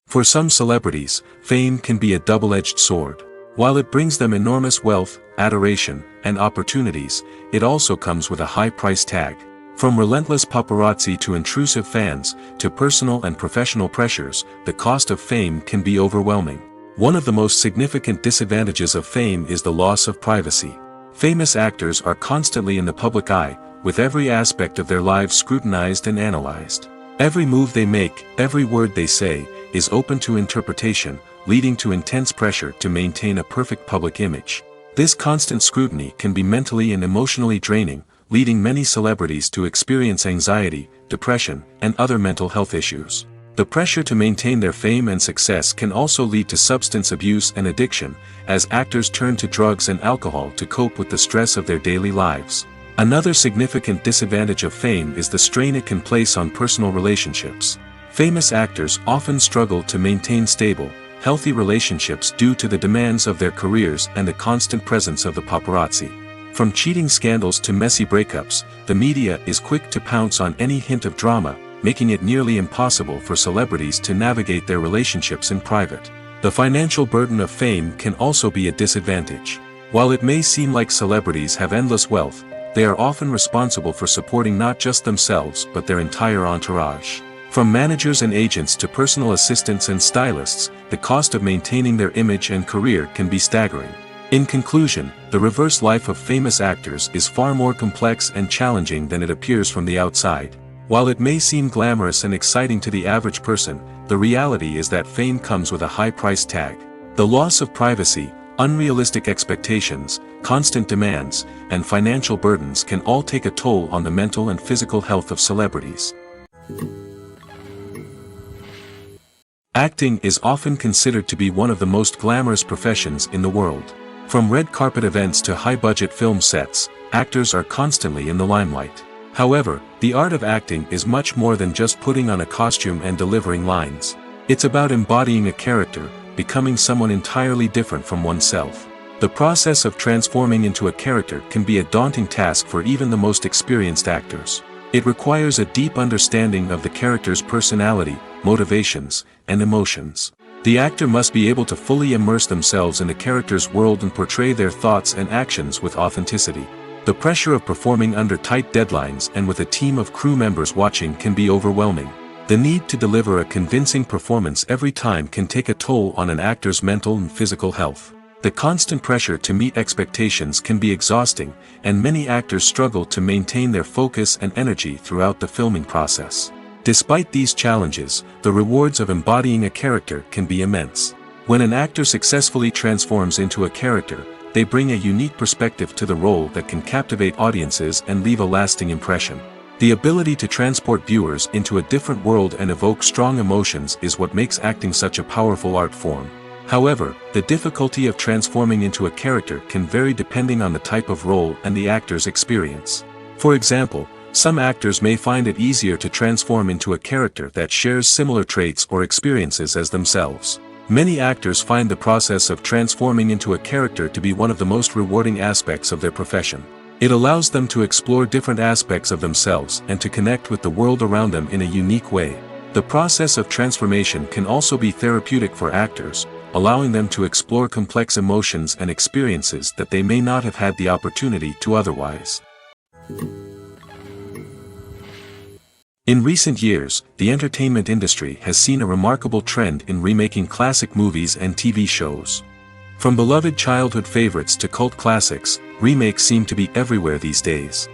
For some celebrities, fame can be a double-edged sword. While it brings them enormous wealth, adoration, and opportunities, it also comes with a high price tag. From relentless paparazzi to intrusive fans, to personal and professional pressures, the cost of fame can be overwhelming. One of the most significant disadvantages of fame is the loss of privacy. Famous actors are constantly in the public eye, with every aspect of their lives scrutinized and analyzed. Every move they make, every word they say, is open to interpretation, leading to intense pressure to maintain a perfect public image. This constant scrutiny can be mentally and emotionally draining, leading many celebrities to experience anxiety, depression, and other mental health issues. The pressure to maintain their fame and success can also lead to substance abuse and addiction, as actors turn to drugs and alcohol to cope with the stress of their daily lives. Another significant disadvantage of fame is the strain it can place on personal relationships. Famous actors often struggle to maintain stable, healthy relationships due to the demands of their careers and the constant presence of the paparazzi. From cheating scandals to messy breakups, the media is quick to pounce on any hint of drama, making it nearly impossible for celebrities to navigate their relationships in private. The financial burden of fame can also be a disadvantage. While it may seem like celebrities have endless wealth, they are often responsible for supporting not just themselves but their entire entourage. From managers and agents to personal assistants and stylists, the cost of maintaining their image and career can be staggering. In conclusion, the reverse life of famous actors is far more complex and challenging than it appears from the outside. While it may seem glamorous and exciting to the average person, the reality is that fame comes with a high price tag. The loss of privacy, unrealistic expectations, constant demands, and financial burdens can all take a toll on the mental and physical health of celebrities. Acting is often considered to be one of the most glamorous professions in the world. From red carpet events to high-budget film sets, actors are constantly in the limelight. However, the art of acting is much more than just putting on a costume and delivering lines. It's about embodying a character, becoming someone entirely different from oneself. The process of transforming into a character can be a daunting task for even the most experienced actors. It requires a deep understanding of the character's personality, motivations, and emotions. The actor must be able to fully immerse themselves in the character's world and portray their thoughts and actions with authenticity. The pressure of performing under tight deadlines and with a team of crew members watching can be overwhelming. The need to deliver a convincing performance every time can take a toll on an actor's mental and physical health. The constant pressure to meet expectations can be exhausting, and many actors struggle to maintain their focus and energy throughout the filming process. Despite these challenges, the rewards of embodying a character can be immense. When an actor successfully transforms into a character, they bring a unique perspective to the role that can captivate audiences and leave a lasting impression. The ability to transport viewers into a different world and evoke strong emotions is what makes acting such a powerful art form. However, the difficulty of transforming into a character can vary depending on the type of role and the actor's experience. For example, some actors may find it easier to transform into a character that shares similar traits or experiences as themselves. Many actors find the process of transforming into a character to be one of the most rewarding aspects of their profession. It allows them to explore different aspects of themselves and to connect with the world around them in a unique way. The process of transformation can also be therapeutic for actors, allowing them to explore complex emotions and experiences that they may not have had the opportunity to otherwise. In recent years, the entertainment industry has seen a remarkable trend in remaking classic movies and TV shows. From beloved childhood favorites to cult classics, remakes seem to be everywhere these days.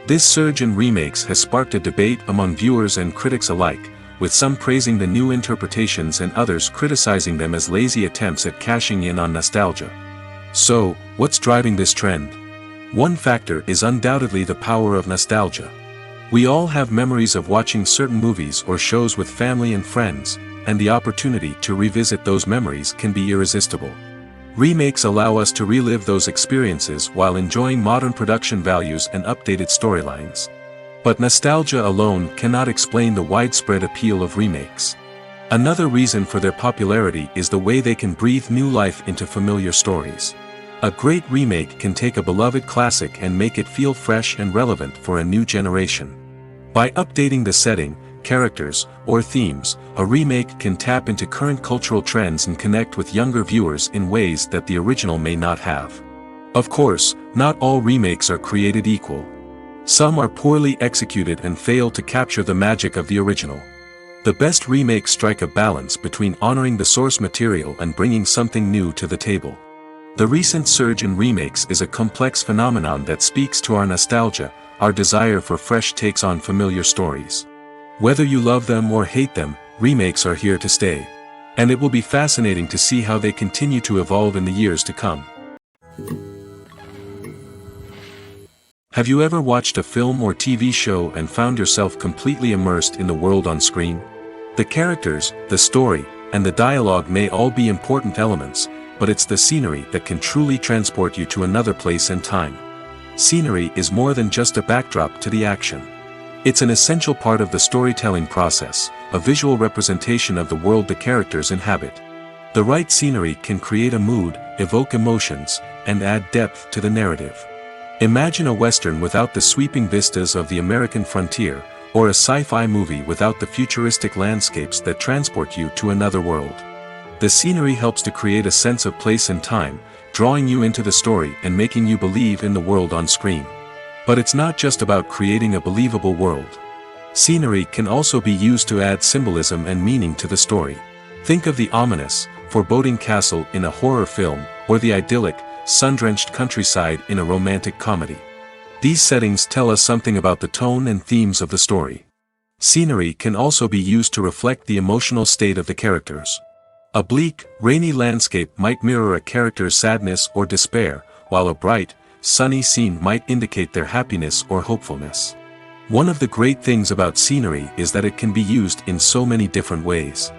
This surge in remakes has sparked a debate among viewers and critics alike, with some praising the new interpretations and others criticizing them as lazy attempts at cashing in on nostalgia. So, what's driving this trend? One factor is undoubtedly the power of nostalgia. We all have memories of watching certain movies or shows with family and friends, and the opportunity to revisit those memories can be irresistible. Remakes allow us to relive those experiences while enjoying modern production values and updated storylines. But nostalgia alone cannot explain the widespread appeal of remakes. Another reason for their popularity is the way they can breathe new life into familiar stories. A great remake can take a beloved classic and make it feel fresh and relevant for a new generation. By updating the setting, characters, or themes, a remake can tap into current cultural trends and connect with younger viewers in ways that the original may not have. Of course, not all remakes are created equal. Some are poorly executed and fail to capture the magic of the original. The best remakes strike a balance between honoring the source material and bringing something new to the table. The recent surge in remakes is a complex phenomenon that speaks to our nostalgia, our desire for fresh takes on familiar stories. Whether you love them or hate them, remakes are here to stay. And it will be fascinating to see how they continue to evolve in the years to come. Have you ever watched a film or TV show and found yourself completely immersed in the world on screen? The characters, the story, and the dialogue may all be important elements, but it's the scenery that can truly transport you to another place and time. Scenery is more than just a backdrop to the action. It's an essential part of the storytelling process, a visual representation of the world the characters inhabit. The right scenery can create a mood, evoke emotions, and add depth to the narrative. Imagine a Western without the sweeping vistas of the American frontier, or a sci-fi movie without the futuristic landscapes that transport you to another world. The scenery helps to create a sense of place and time, drawing you into the story and making you believe in the world on screen. But it's not just about creating a believable world. Scenery can also be used to add symbolism and meaning to the story. Think of the ominous, foreboding castle in a horror film, or the idyllic, sun-drenched countryside in a romantic comedy. These settings tell us something about the tone and themes of the story. Scenery can also be used to reflect the emotional state of the characters. A bleak, rainy landscape might mirror a character's sadness or despair, while a bright, sunny scene might indicate their happiness or hopefulness. One of the great things about scenery is that it can be used in so many different ways.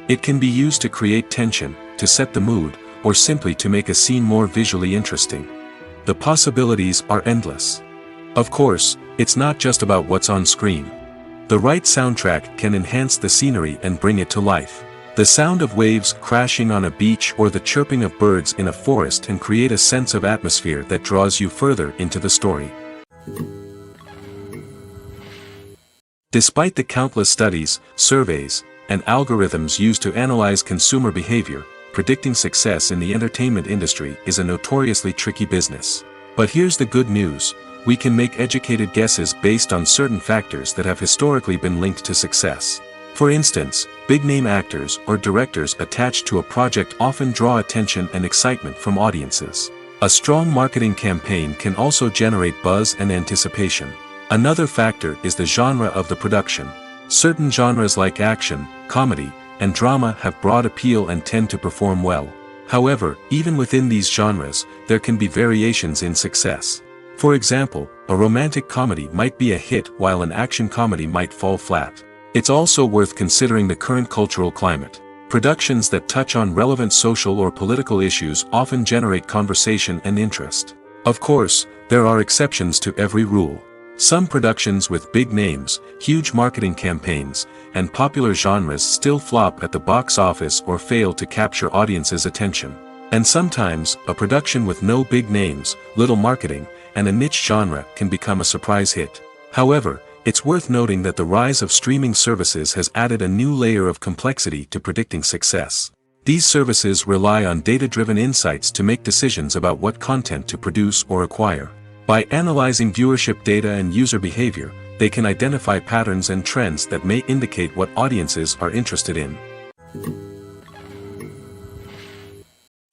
It can be used to create tension, to set the mood, or simply to make a scene more visually interesting. The possibilities are endless. Of course, it's not just about what's on screen. The right soundtrack can enhance the scenery and bring it to life. The sound of waves crashing on a beach or the chirping of birds in a forest can create a sense of atmosphere that draws you further into the story. Despite the countless studies, surveys, and algorithms used to analyze consumer behavior, predicting success in the entertainment industry is a notoriously tricky business. But here's the good news: we can make educated guesses based on certain factors that have historically been linked to success. For instance, big-name actors or directors attached to a project often draw attention and excitement from audiences. A strong marketing campaign can also generate buzz and anticipation. Another factor is the genre of the production. Certain genres like action, comedy, and drama have broad appeal and tend to perform well. However, even within these genres, there can be variations in success. For example, a romantic comedy might be a hit while an action comedy might fall flat. It's also worth considering the current cultural climate. Productions that touch on relevant social or political issues often generate conversation and interest. Of course, there are exceptions to every rule. Some productions with big names, huge marketing campaigns, and popular genres still flop at the box office or fail to capture audiences' attention. And sometimes, a production with no big names, little marketing, and a niche genre can become a surprise hit. However, it's worth noting that the rise of streaming services has added a new layer of complexity to predicting success. These services rely on data-driven insights to make decisions about what content to produce or acquire. By analyzing viewership data and user behavior, they can identify patterns and trends that may indicate what audiences are interested in.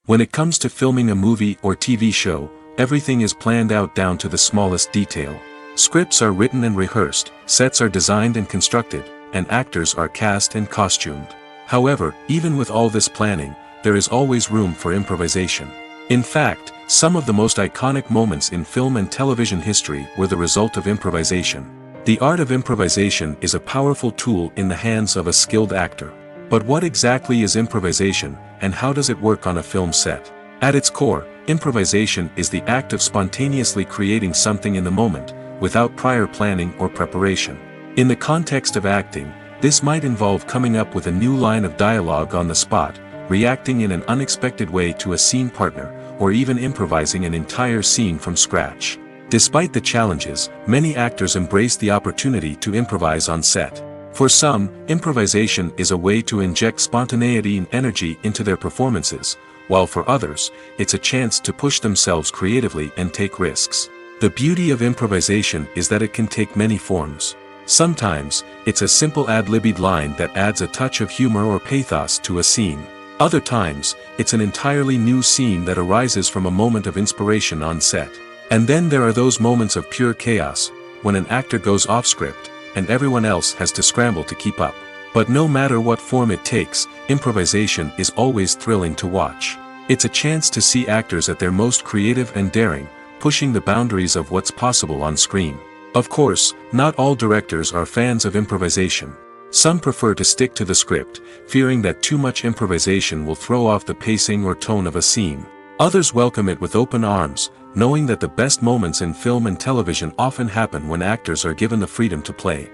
When it comes to filming a movie or TV show, everything is planned out down to the smallest detail. Scripts are written and rehearsed, sets are designed and constructed, and actors are cast and costumed. However, even with all this planning, there is always room for improvisation. In fact, some of the most iconic moments in film and television history were the result of improvisation. The art of improvisation is a powerful tool in the hands of a skilled actor. But what exactly is improvisation, and how does it work on a film set? At its core, improvisation is the act of spontaneously creating something in the moment, without prior planning or preparation. In the context of acting, this might involve coming up with a new line of dialogue on the spot, reacting in an unexpected way to a scene partner, or even improvising an entire scene from scratch. Despite the challenges, many actors embrace the opportunity to improvise on set. For some, improvisation is a way to inject spontaneity and energy into their performances, while for others, it's a chance to push themselves creatively and take risks. The beauty of improvisation is that it can take many forms. Sometimes, it's a simple ad-libbed line that adds a touch of humor or pathos to a scene. Other times, it's an entirely new scene that arises from a moment of inspiration on set. And then there are those moments of pure chaos, when an actor goes off script, and everyone else has to scramble to keep up. But no matter what form it takes, improvisation is always thrilling to watch. It's a chance to see actors at their most creative and daring, pushing the boundaries of what's possible on screen. Of course, not all directors are fans of improvisation. Some prefer to stick to the script, fearing that too much improvisation will throw off the pacing or tone of a scene. Others welcome it with open arms, knowing that the best moments in film and television often happen when actors are given the freedom to play.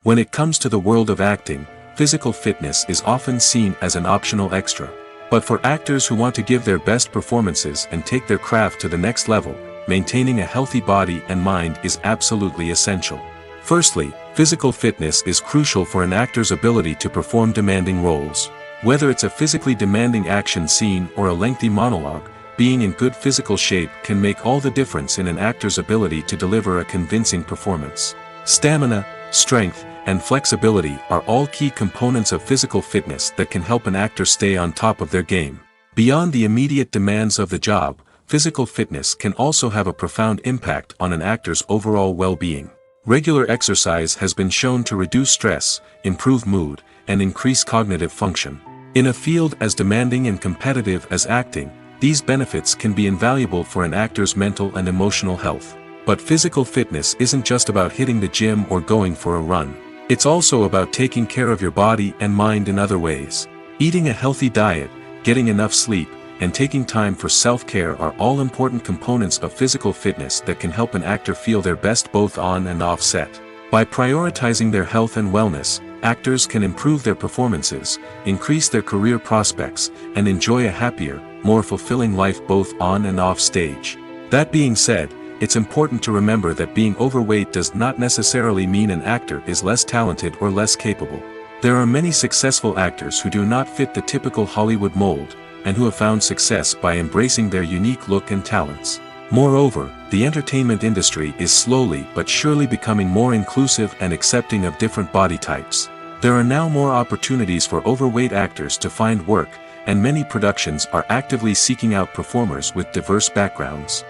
When it comes to the world of acting, physical fitness is often seen as an optional extra. But for actors who want to give their best performances and take their craft to the next level, maintaining a healthy body and mind is absolutely essential. Firstly, physical fitness is crucial for an actor's ability to perform demanding roles. Whether it's a physically demanding action scene or a lengthy monologue, being in good physical shape can make all the difference in an actor's ability to deliver a convincing performance. Stamina, strength, and flexibility are all key components of physical fitness that can help an actor stay on top of their game. Beyond the immediate demands of the job, physical fitness can also have a profound impact on an actor's overall well-being. Regular exercise has been shown to reduce stress, improve mood, and increase cognitive function. In a field as demanding and competitive as acting, these benefits can be invaluable for an actor's mental and emotional health. But physical fitness isn't just about hitting the gym or going for a run. It's also about taking care of your body and mind in other ways. Eating a healthy diet, getting enough sleep, and taking time for self-care are all important components of physical fitness that can help an actor feel their best both on and off set. By prioritizing their health and wellness, actors can improve their performances, increase their career prospects, and enjoy a happier, more fulfilling life both on and off stage. That being said, it's important to remember that being overweight does not necessarily mean an actor is less talented or less capable. There are many successful actors who do not fit the typical Hollywood mold, and who have found success by embracing their unique look and talents. Moreover, the entertainment industry is slowly but surely becoming more inclusive and accepting of different body types. There are now more opportunities for overweight actors to find work, and many productions are actively seeking out performers with diverse backgrounds.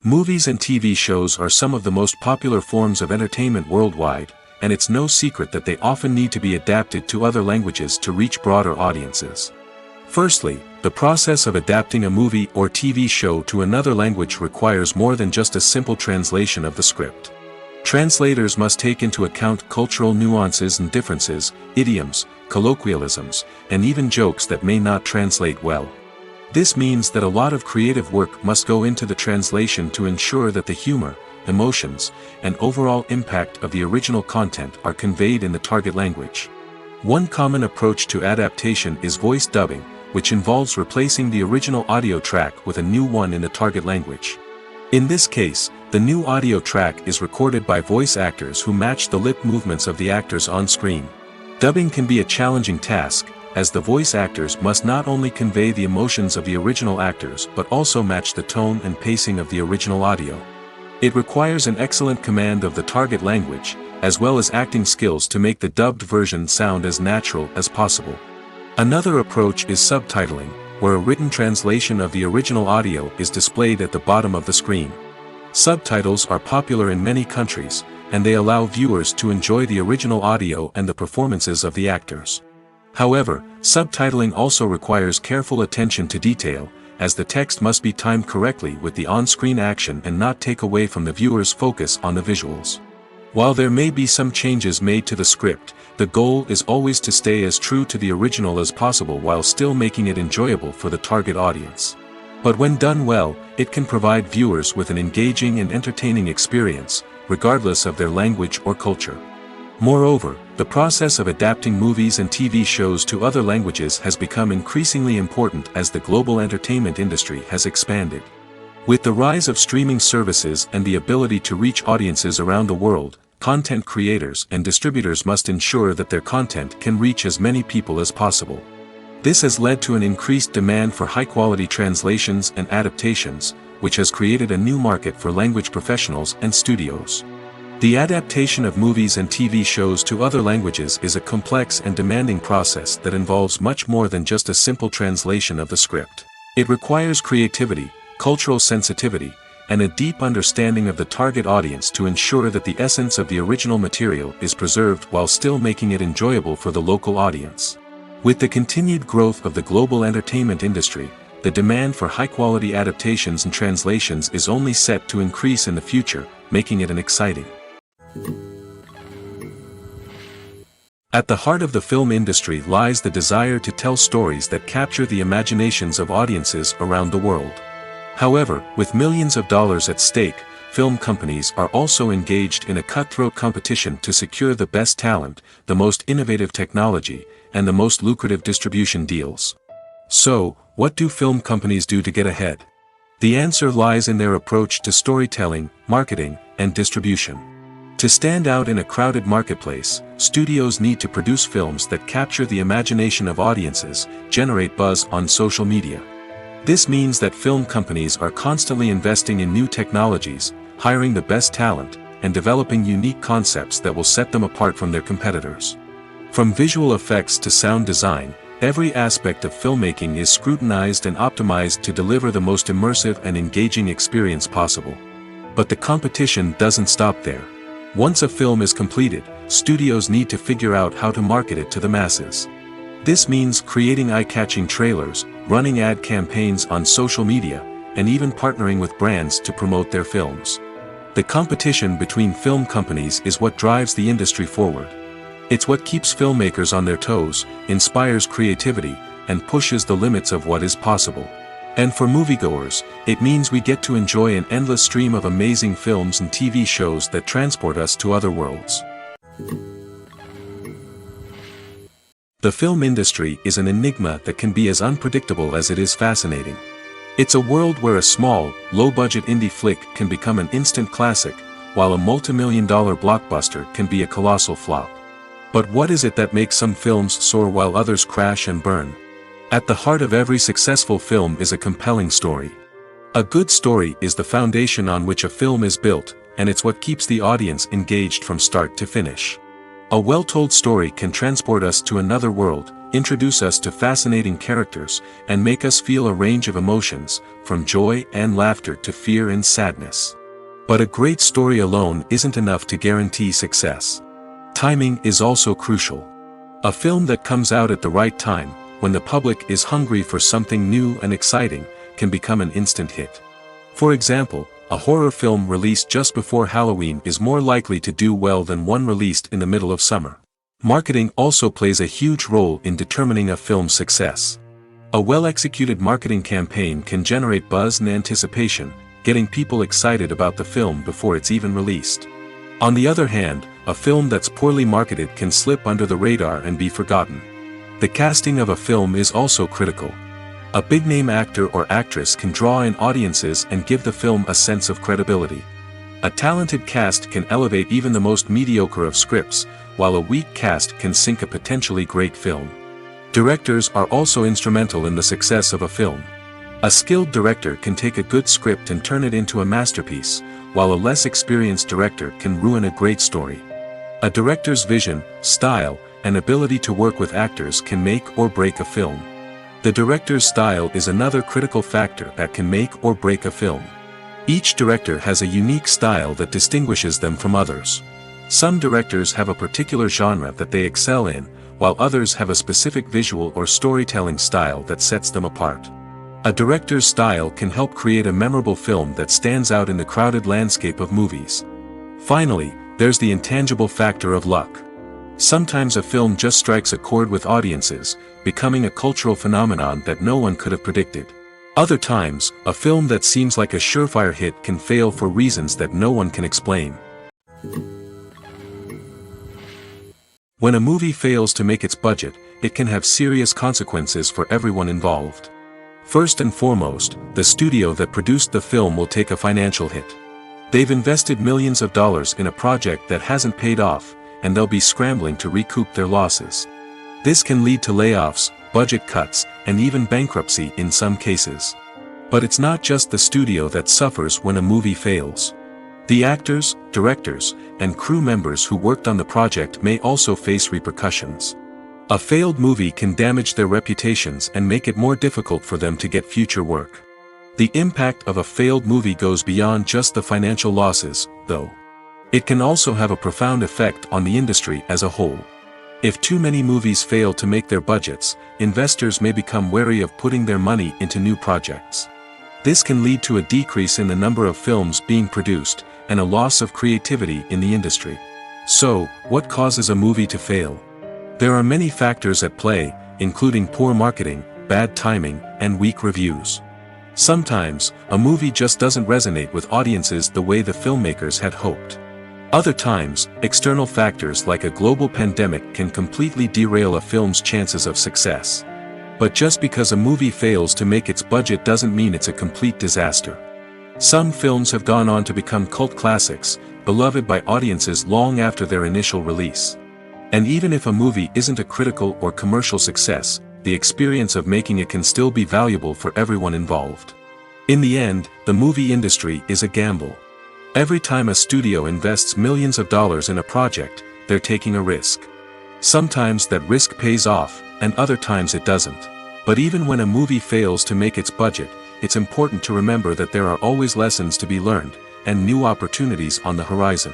Movies and TV shows are some of the most popular forms of entertainment worldwide, and it's no secret that they often need to be adapted to other languages to reach broader audiences. Firstly, the process of adapting a movie or TV show to another language requires more than just a simple translation of the script. Translators must take into account cultural nuances and differences, idioms, colloquialisms, and even jokes that may not translate well. This means that a lot of creative work must go into the translation to ensure that the humor, emotions, and overall impact of the original content are conveyed in the target language. One common approach to adaptation is voice dubbing, which involves replacing the original audio track with a new one in the target language. In this case, the new audio track is recorded by voice actors who match the lip movements of the actors on screen. Dubbing can be a challenging task, as the voice actors must not only convey the emotions of the original actors but also match the tone and pacing of the original audio. It requires an excellent command of the target language, as well as acting skills to make the dubbed version sound as natural as possible. Another approach is subtitling, where a written translation of the original audio is displayed at the bottom of the screen. Subtitles are popular in many countries, and they allow viewers to enjoy the original audio and the performances of the actors. However, subtitling also requires careful attention to detail, as the text must be timed correctly with the on-screen action and not take away from the viewer's focus on the visuals. While there may be some changes made to the script, the goal is always to stay as true to the original as possible while still making it enjoyable for the target audience. But when done well, it can provide viewers with an engaging and entertaining experience, regardless of their language or culture. Moreover, the process of adapting movies and TV shows to other languages has become increasingly important as the global entertainment industry has expanded. With the rise of streaming services and the ability to reach audiences around the world, content creators and distributors must ensure that their content can reach as many people as possible. This has led to an increased demand for high-quality translations and adaptations, which has created a new market for language professionals and studios. The adaptation of movies and TV shows to other languages is a complex and demanding process that involves much more than just a simple translation of the script. It requires creativity, cultural sensitivity, and a deep understanding of the target audience to ensure that the essence of the original material is preserved while still making it enjoyable for the local audience. With the continued growth of the global entertainment industry, the demand for high-quality adaptations and translations is only set to increase in the future, making it an exciting. At the heart of the film industry lies the desire to tell stories that capture the imaginations of audiences around the world. However, with millions of dollars at stake, film companies are also engaged in a cutthroat competition to secure the best talent, the most innovative technology, and the most lucrative distribution deals. So, what do film companies do to get ahead? The answer lies in their approach to storytelling, marketing, and distribution. To stand out in a crowded marketplace, studios need to produce films that capture the imagination of audiences, generate buzz on social media. This means that film companies are constantly investing in new technologies, hiring the best talent, and developing unique concepts that will set them apart from their competitors. From visual effects to sound design, every aspect of filmmaking is scrutinized and optimized to deliver the most immersive and engaging experience possible. But the competition doesn't stop there. Once a film is completed, studios need to figure out how to market it to the masses. This means creating eye-catching trailers, running ad campaigns on social media, and even partnering with brands to promote their films. The competition between film companies is what drives the industry forward. It's what keeps filmmakers on their toes, inspires creativity, and pushes the limits of what is possible. And for moviegoers, it means we get to enjoy an endless stream of amazing films and TV shows that transport us to other worlds. The film industry is an enigma that can be as unpredictable as it is fascinating. It's a world where a small, low-budget indie flick can become an instant classic, while a multi-million-dollar blockbuster can be a colossal flop. But what is it that makes some films soar while others crash and burn? At the heart of every successful film is a compelling story. A good story is the foundation on which a film is built, and it's what keeps the audience engaged from start to finish. A well-told story can transport us to another world, introduce us to fascinating characters, and make us feel a range of emotions, from joy and laughter to fear and sadness. But a great story alone isn't enough to guarantee success. Timing is also crucial. A film that comes out at the right time, when the public is hungry for something new and exciting, can become an instant hit. For example, a horror film released just before Halloween is more likely to do well than one released in the middle of summer. Marketing also plays a huge role in determining a film's success. A well-executed marketing campaign can generate buzz and anticipation, getting people excited about the film before it's even released. On the other hand, a film that's poorly marketed can slip under the radar and be forgotten. The casting of a film is also critical. A big-name actor or actress can draw in audiences and give the film a sense of credibility. A talented cast can elevate even the most mediocre of scripts, while a weak cast can sink a potentially great film. Directors are also instrumental in the success of a film. A skilled director can take a good script and turn it into a masterpiece, while a less experienced director can ruin a great story. A director's vision, style, and ability to work with actors can make or break a film. The director's style is another critical factor that can make or break a film. Each director has a unique style that distinguishes them from others. Some directors have a particular genre that they excel in, while others have a specific visual or storytelling style that sets them apart. A director's style can help create a memorable film that stands out in the crowded landscape of movies. Finally, there's the intangible factor of luck. Sometimes a film just strikes a chord with audiences, becoming a cultural phenomenon that no one could have predicted. Other times, a film that seems like a surefire hit can fail for reasons that no one can explain. When a movie fails to make its budget, it can have serious consequences for everyone involved. First and foremost, the studio that produced the film will take a financial hit. They've invested millions of dollars in a project that hasn't paid off, and they'll be scrambling to recoup their losses. This can lead to layoffs, budget cuts, and even bankruptcy in some cases. But it's not just the studio that suffers when a movie fails. The actors, directors, and crew members who worked on the project may also face repercussions. A failed movie can damage their reputations and make it more difficult for them to get future work. The impact of a failed movie goes beyond just the financial losses, though. It can also have a profound effect on the industry as a whole. If too many movies fail to make their budgets, investors may become wary of putting their money into new projects. This can lead to a decrease in the number of films being produced, and a loss of creativity in the industry. So, what causes a movie to fail? There are many factors at play, including poor marketing, bad timing, and weak reviews. Sometimes, a movie just doesn't resonate with audiences the way the filmmakers had hoped. Other times, external factors like a global pandemic can completely derail a film's chances of success. But just because a movie fails to make its budget doesn't mean it's a complete disaster. Some films have gone on to become cult classics, beloved by audiences long after their initial release. And even if a movie isn't a critical or commercial success, the experience of making it can still be valuable for everyone involved. In the end, the movie industry is a gamble. Every time a studio invests millions of dollars in a project, they're taking a risk. Sometimes that risk pays off, and other times it doesn't. But even when a movie fails to make its budget, it's important to remember that there are always lessons to be learned, and new opportunities on the horizon.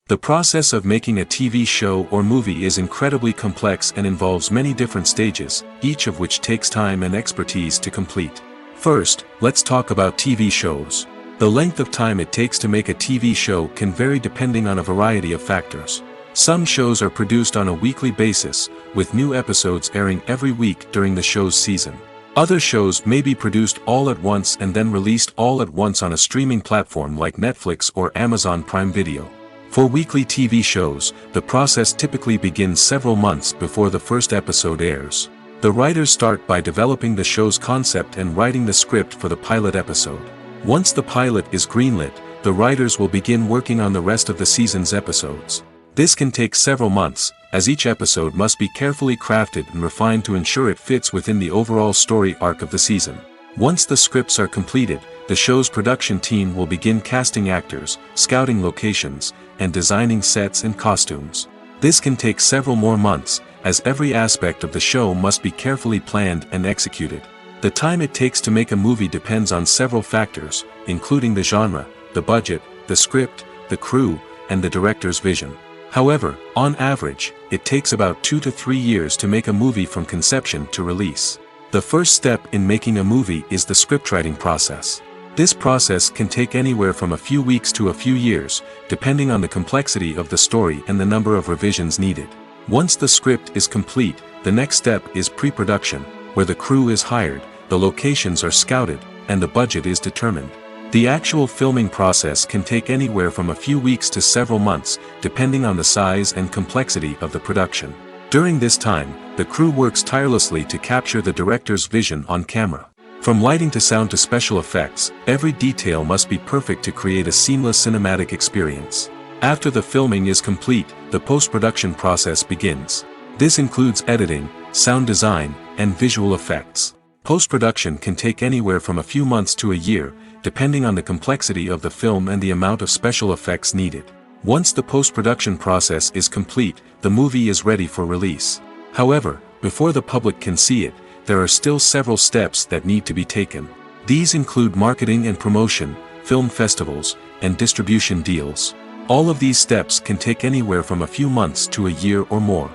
The process of making a TV show or movie is incredibly complex and involves many different stages, each of which takes time and expertise to complete. First, let's talk about TV shows. The length of time it takes to make a TV show can vary depending on a variety of factors. Some shows are produced on a weekly basis, with new episodes airing every week during the show's season. Other shows may be produced all at once and then released all at once on a streaming platform like Netflix or Amazon Prime Video. For weekly TV shows, the process typically begins several months before the first episode airs. The writers start by developing the show's concept and writing the script for the pilot episode. Once the pilot is greenlit, the writers will begin working on the rest of the season's episodes. This can take several months, as each episode must be carefully crafted and refined to ensure it fits within the overall story arc of the season. Once the scripts are completed, the show's production team will begin casting actors, scouting locations, and designing sets and costumes. This can take several more months, as every aspect of the show must be carefully planned and executed. The time it takes to make a movie depends on several factors, including the genre, the budget, the script, the crew, and the director's vision. However, on average, it takes about 2 to 3 years to make a movie from conception to release. The first step in making a movie is the scriptwriting process. This process can take anywhere from a few weeks to a few years, depending on the complexity of the story and the number of revisions needed. Once the script is complete, the next step is pre-production, where the crew is hired, the locations are scouted, and the budget is determined. The actual filming process can take anywhere from a few weeks to several months, depending on the size and complexity of the production. During this time, the crew works tirelessly to capture the director's vision on camera. From lighting to sound to special effects, every detail must be perfect to create a seamless cinematic experience. After the filming is complete, the post-production process begins. This includes editing, sound design, and visual effects. Post-production can take anywhere from a few months to a year, depending on the complexity of the film and the amount of special effects needed. Once the post-production process is complete, the movie is ready for release. However, before the public can see it, there are still several steps that need to be taken. These include marketing and promotion, film festivals, and distribution deals. All of these steps can take anywhere from a few months to a year or more.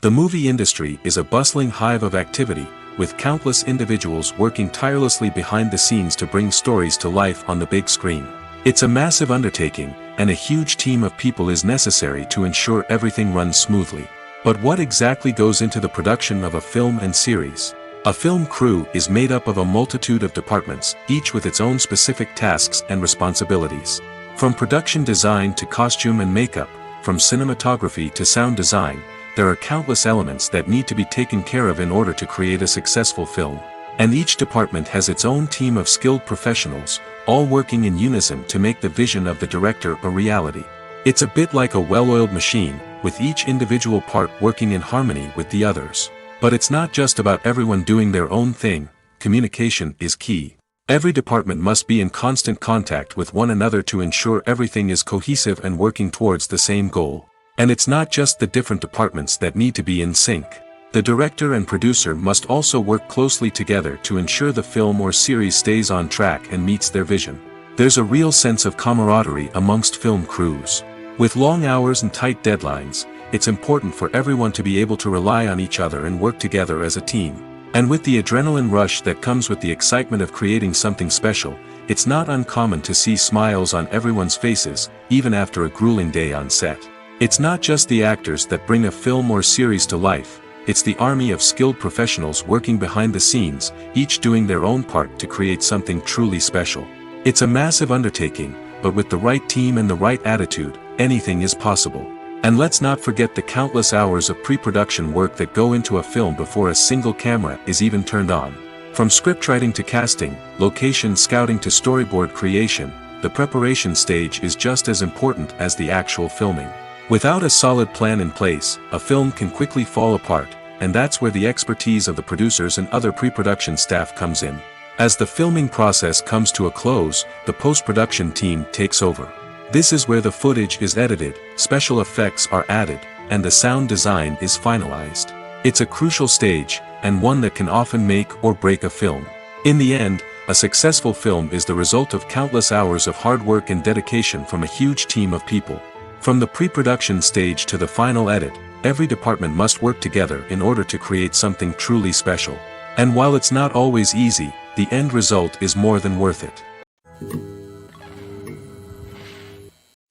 The movie industry is a bustling hive of activity, with countless individuals working tirelessly behind the scenes to bring stories to life on the big screen. It's a massive undertaking, and a huge team of people is necessary to ensure everything runs smoothly. But what exactly goes into the production of a film and series? A film crew is made up of a multitude of departments, each with its own specific tasks and responsibilities. From production design to costume and makeup, from cinematography to sound design, there are countless elements that need to be taken care of in order to create a successful film. And each department has its own team of skilled professionals, all working in unison to make the vision of the director a reality. It's a bit like a well-oiled machine, with each individual part working in harmony with the others. But it's not just about everyone doing their own thing. Communication is key. Every department must be in constant contact with one another to ensure everything is cohesive and working towards the same goal. And it's not just the different departments that need to be in sync. The director and producer must also work closely together to ensure the film or series stays on track and meets their vision. There's a real sense of camaraderie amongst film crews. With long hours and tight deadlines, it's important for everyone to be able to rely on each other and work together as a team. And with the adrenaline rush that comes with the excitement of creating something special, it's not uncommon to see smiles on everyone's faces, even after a grueling day on set. It's not just the actors that bring a film or series to life, it's the army of skilled professionals working behind the scenes, each doing their own part to create something truly special. It's a massive undertaking, but with the right team and the right attitude, anything is possible. And let's not forget the countless hours of pre-production work that go into a film before a single camera is even turned on. From scriptwriting to casting, location scouting to storyboard creation, the preparation stage is just as important as the actual filming. Without a solid plan in place, a film can quickly fall apart, and that's where the expertise of the producers and other pre-production staff comes in. As the filming process comes to a close, the post-production team takes over. This is where the footage is edited, special effects are added, and the sound design is finalized. It's a crucial stage, and one that can often make or break a film. In the end, a successful film is the result of countless hours of hard work and dedication from a huge team of people. From the pre-production stage to the final edit, every department must work together in order to create something truly special. And while it's not always easy, the end result is more than worth it.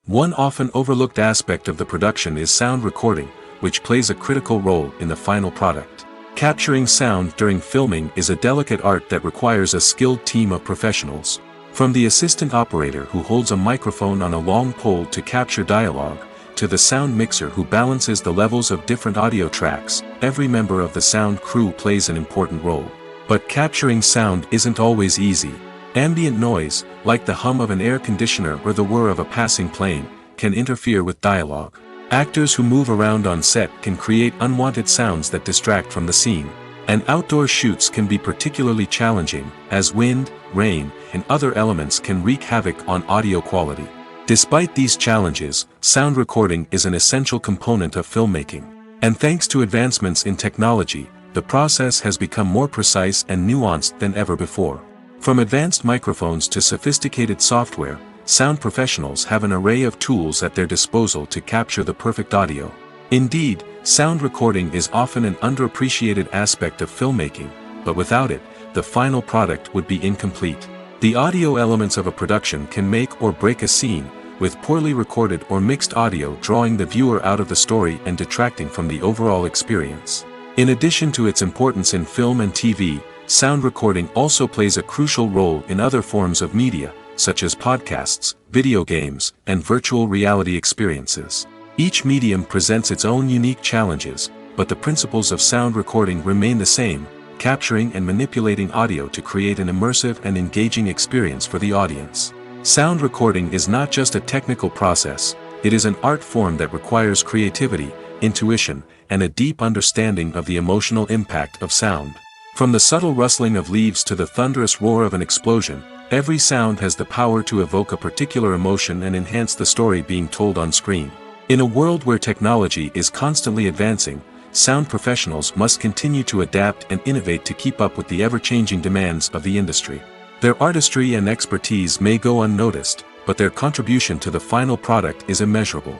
One often overlooked aspect of the production is sound recording, which plays a critical role in the final product. Capturing sound during filming is a delicate art that requires a skilled team of professionals. From the assistant operator who holds a microphone on a long pole to capture dialogue, to the sound mixer who balances the levels of different audio tracks, every member of the sound crew plays an important role. But capturing sound isn't always easy. Ambient noise, like the hum of an air conditioner or the whir of a passing plane, can interfere with dialogue. Actors who move around on set can create unwanted sounds that distract from the scene. And outdoor shoots can be particularly challenging, as wind, rain, and other elements can wreak havoc on audio quality. Despite these challenges, sound recording is an essential component of filmmaking. And thanks to advancements in technology, the process has become more precise and nuanced than ever before. From advanced microphones to sophisticated software, sound professionals have an array of tools at their disposal to capture the perfect audio. Indeed, sound recording is often an underappreciated aspect of filmmaking, but without it, the final product would be incomplete. The audio elements of a production can make or break a scene, with poorly recorded or mixed audio drawing the viewer out of the story and detracting from the overall experience. In addition to its importance in film and TV, sound recording also plays a crucial role in other forms of media, such as podcasts, video games, and virtual reality experiences. Each medium presents its own unique challenges, but the principles of sound recording remain the same, capturing and manipulating audio to create an immersive and engaging experience for the audience. Sound recording is not just a technical process, it is an art form that requires creativity, intuition, and a deep understanding of the emotional impact of sound. From the subtle rustling of leaves to the thunderous roar of an explosion, every sound has the power to evoke a particular emotion and enhance the story being told on screen. In a world where technology is constantly advancing, sound professionals must continue to adapt and innovate to keep up with the ever-changing demands of the industry. Their artistry and expertise may go unnoticed, but their contribution to the final product is immeasurable.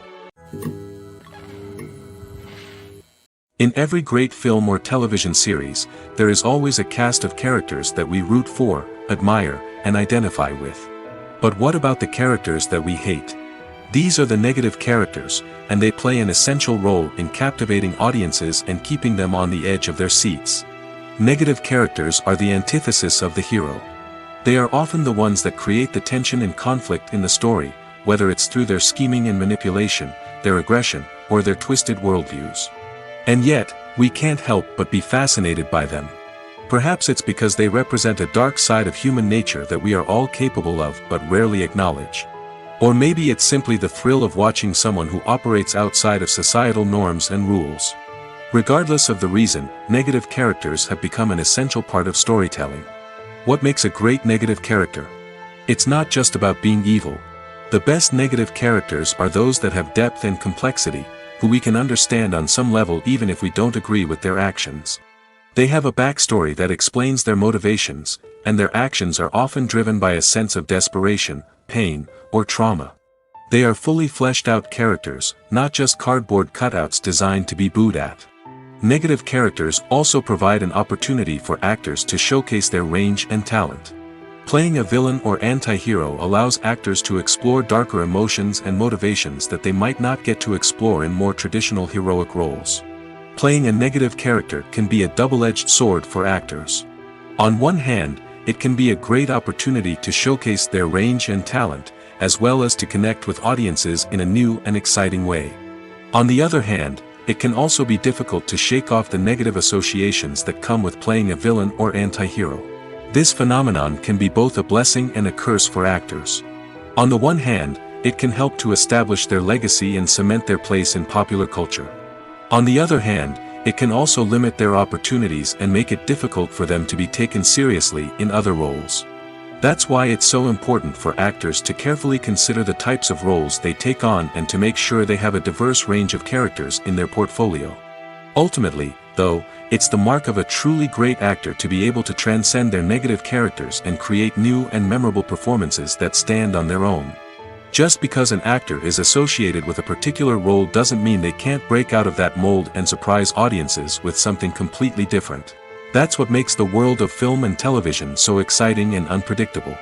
In every great film or television series, there is always a cast of characters that we root for, admire, and identify with. But what about the characters that we hate? These are the negative characters, and they play an essential role in captivating audiences and keeping them on the edge of their seats. Negative characters are the antithesis of the hero. They are often the ones that create the tension and conflict in the story, whether it's through their scheming and manipulation, their aggression, or their twisted worldviews. And yet, we can't help but be fascinated by them. Perhaps it's because they represent a dark side of human nature that we are all capable of but rarely acknowledge. Or maybe it's simply the thrill of watching someone who operates outside of societal norms and rules. Regardless of the reason, negative characters have become an essential part of storytelling. What makes a great negative character? It's not just about being evil. The best negative characters are those that have depth and complexity, who we can understand on some level even if we don't agree with their actions. They have a backstory that explains their motivations, and their actions are often driven by a sense of desperation, pain, or trauma. They are fully fleshed out characters, not just cardboard cutouts designed to be booed at. Negative characters also provide an opportunity for actors to showcase their range and talent. Playing a villain or anti-hero allows actors to explore darker emotions and motivations that they might not get to explore in more traditional heroic roles. Playing a negative character can be a double-edged sword for actors. On one hand, it can be a great opportunity to showcase their range and talent, as well as to connect with audiences in a new and exciting way. On the other hand, it can also be difficult to shake off the negative associations that come with playing a villain or anti-hero. This phenomenon can be both a blessing and a curse for actors. On the one hand, it can help to establish their legacy and cement their place in popular culture. On the other hand, it can also limit their opportunities and make it difficult for them to be taken seriously in other roles. That's why it's so important for actors to carefully consider the types of roles they take on and to make sure they have a diverse range of characters in their portfolio. Ultimately, though, it's the mark of a truly great actor to be able to transcend their negative characters and create new and memorable performances that stand on their own. Just because an actor is associated with a particular role doesn't mean they can't break out of that mold and surprise audiences with something completely different. That's what makes the world of film and television so exciting and unpredictable.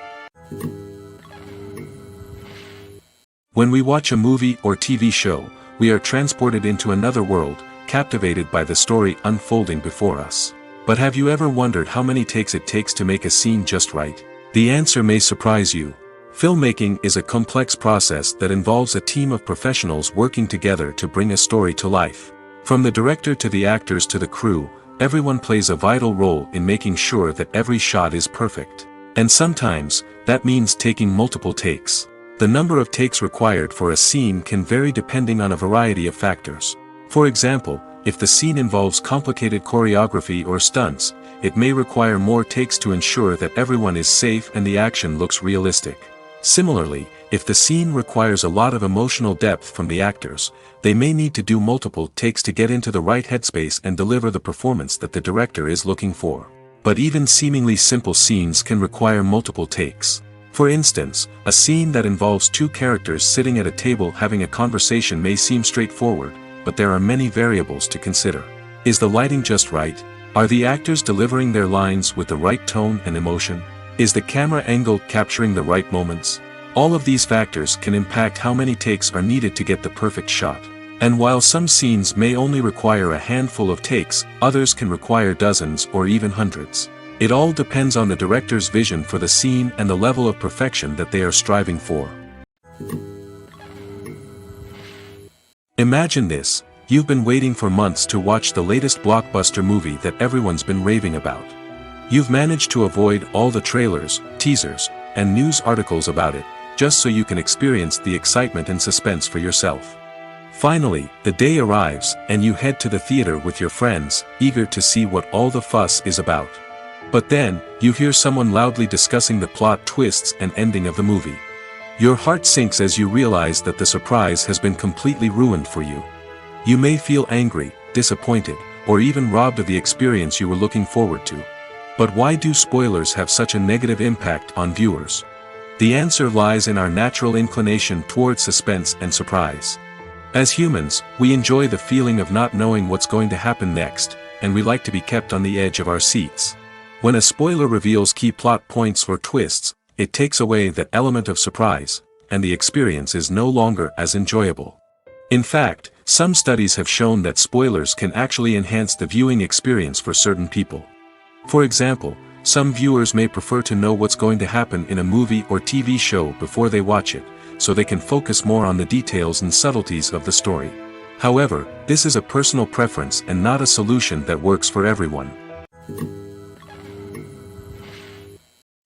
When we watch a movie or TV show, we are transported into another world, captivated by the story unfolding before us. But have you ever wondered how many takes it takes to make a scene just right? The answer may surprise you. Filmmaking is a complex process that involves a team of professionals working together to bring a story to life. From the director to the actors to the crew, everyone plays a vital role in making sure that every shot is perfect. And sometimes, that means taking multiple takes. The number of takes required for a scene can vary depending on a variety of factors. For example, if the scene involves complicated choreography or stunts, it may require more takes to ensure that everyone is safe and the action looks realistic. Similarly, if the scene requires a lot of emotional depth from the actors, they may need to do multiple takes to get into the right headspace and deliver the performance that the director is looking for. But even seemingly simple scenes can require multiple takes. For instance, a scene that involves two characters sitting at a table having a conversation may seem straightforward, but there are many variables to consider. Is the lighting just right? Are the actors delivering their lines with the right tone and emotion? Is the camera angle capturing the right moments? All of these factors can impact how many takes are needed to get the perfect shot. And while some scenes may only require a handful of takes, others can require dozens or even hundreds. It all depends on the director's vision for the scene and the level of perfection that they are striving for. Imagine this: you've been waiting for months to watch the latest blockbuster movie that everyone's been raving about. You've managed to avoid all the trailers, teasers, and news articles about it, just so you can experience the excitement and suspense for yourself. Finally, the day arrives, and you head to the theater with your friends, eager to see what all the fuss is about. But then, you hear someone loudly discussing the plot twists and ending of the movie. Your heart sinks as you realize that the surprise has been completely ruined for you. You may feel angry, disappointed, or even robbed of the experience you were looking forward to. But why do spoilers have such a negative impact on viewers? The answer lies in our natural inclination towards suspense and surprise. As humans, we enjoy the feeling of not knowing what's going to happen next, and we like to be kept on the edge of our seats. When a spoiler reveals key plot points or twists, it takes away that element of surprise, and the experience is no longer as enjoyable. In fact, some studies have shown that spoilers can actually enhance the viewing experience for certain people. For example, some viewers may prefer to know what's going to happen in a movie or TV show before they watch it, so they can focus more on the details and subtleties of the story. However, this is a personal preference and not a solution that works for everyone.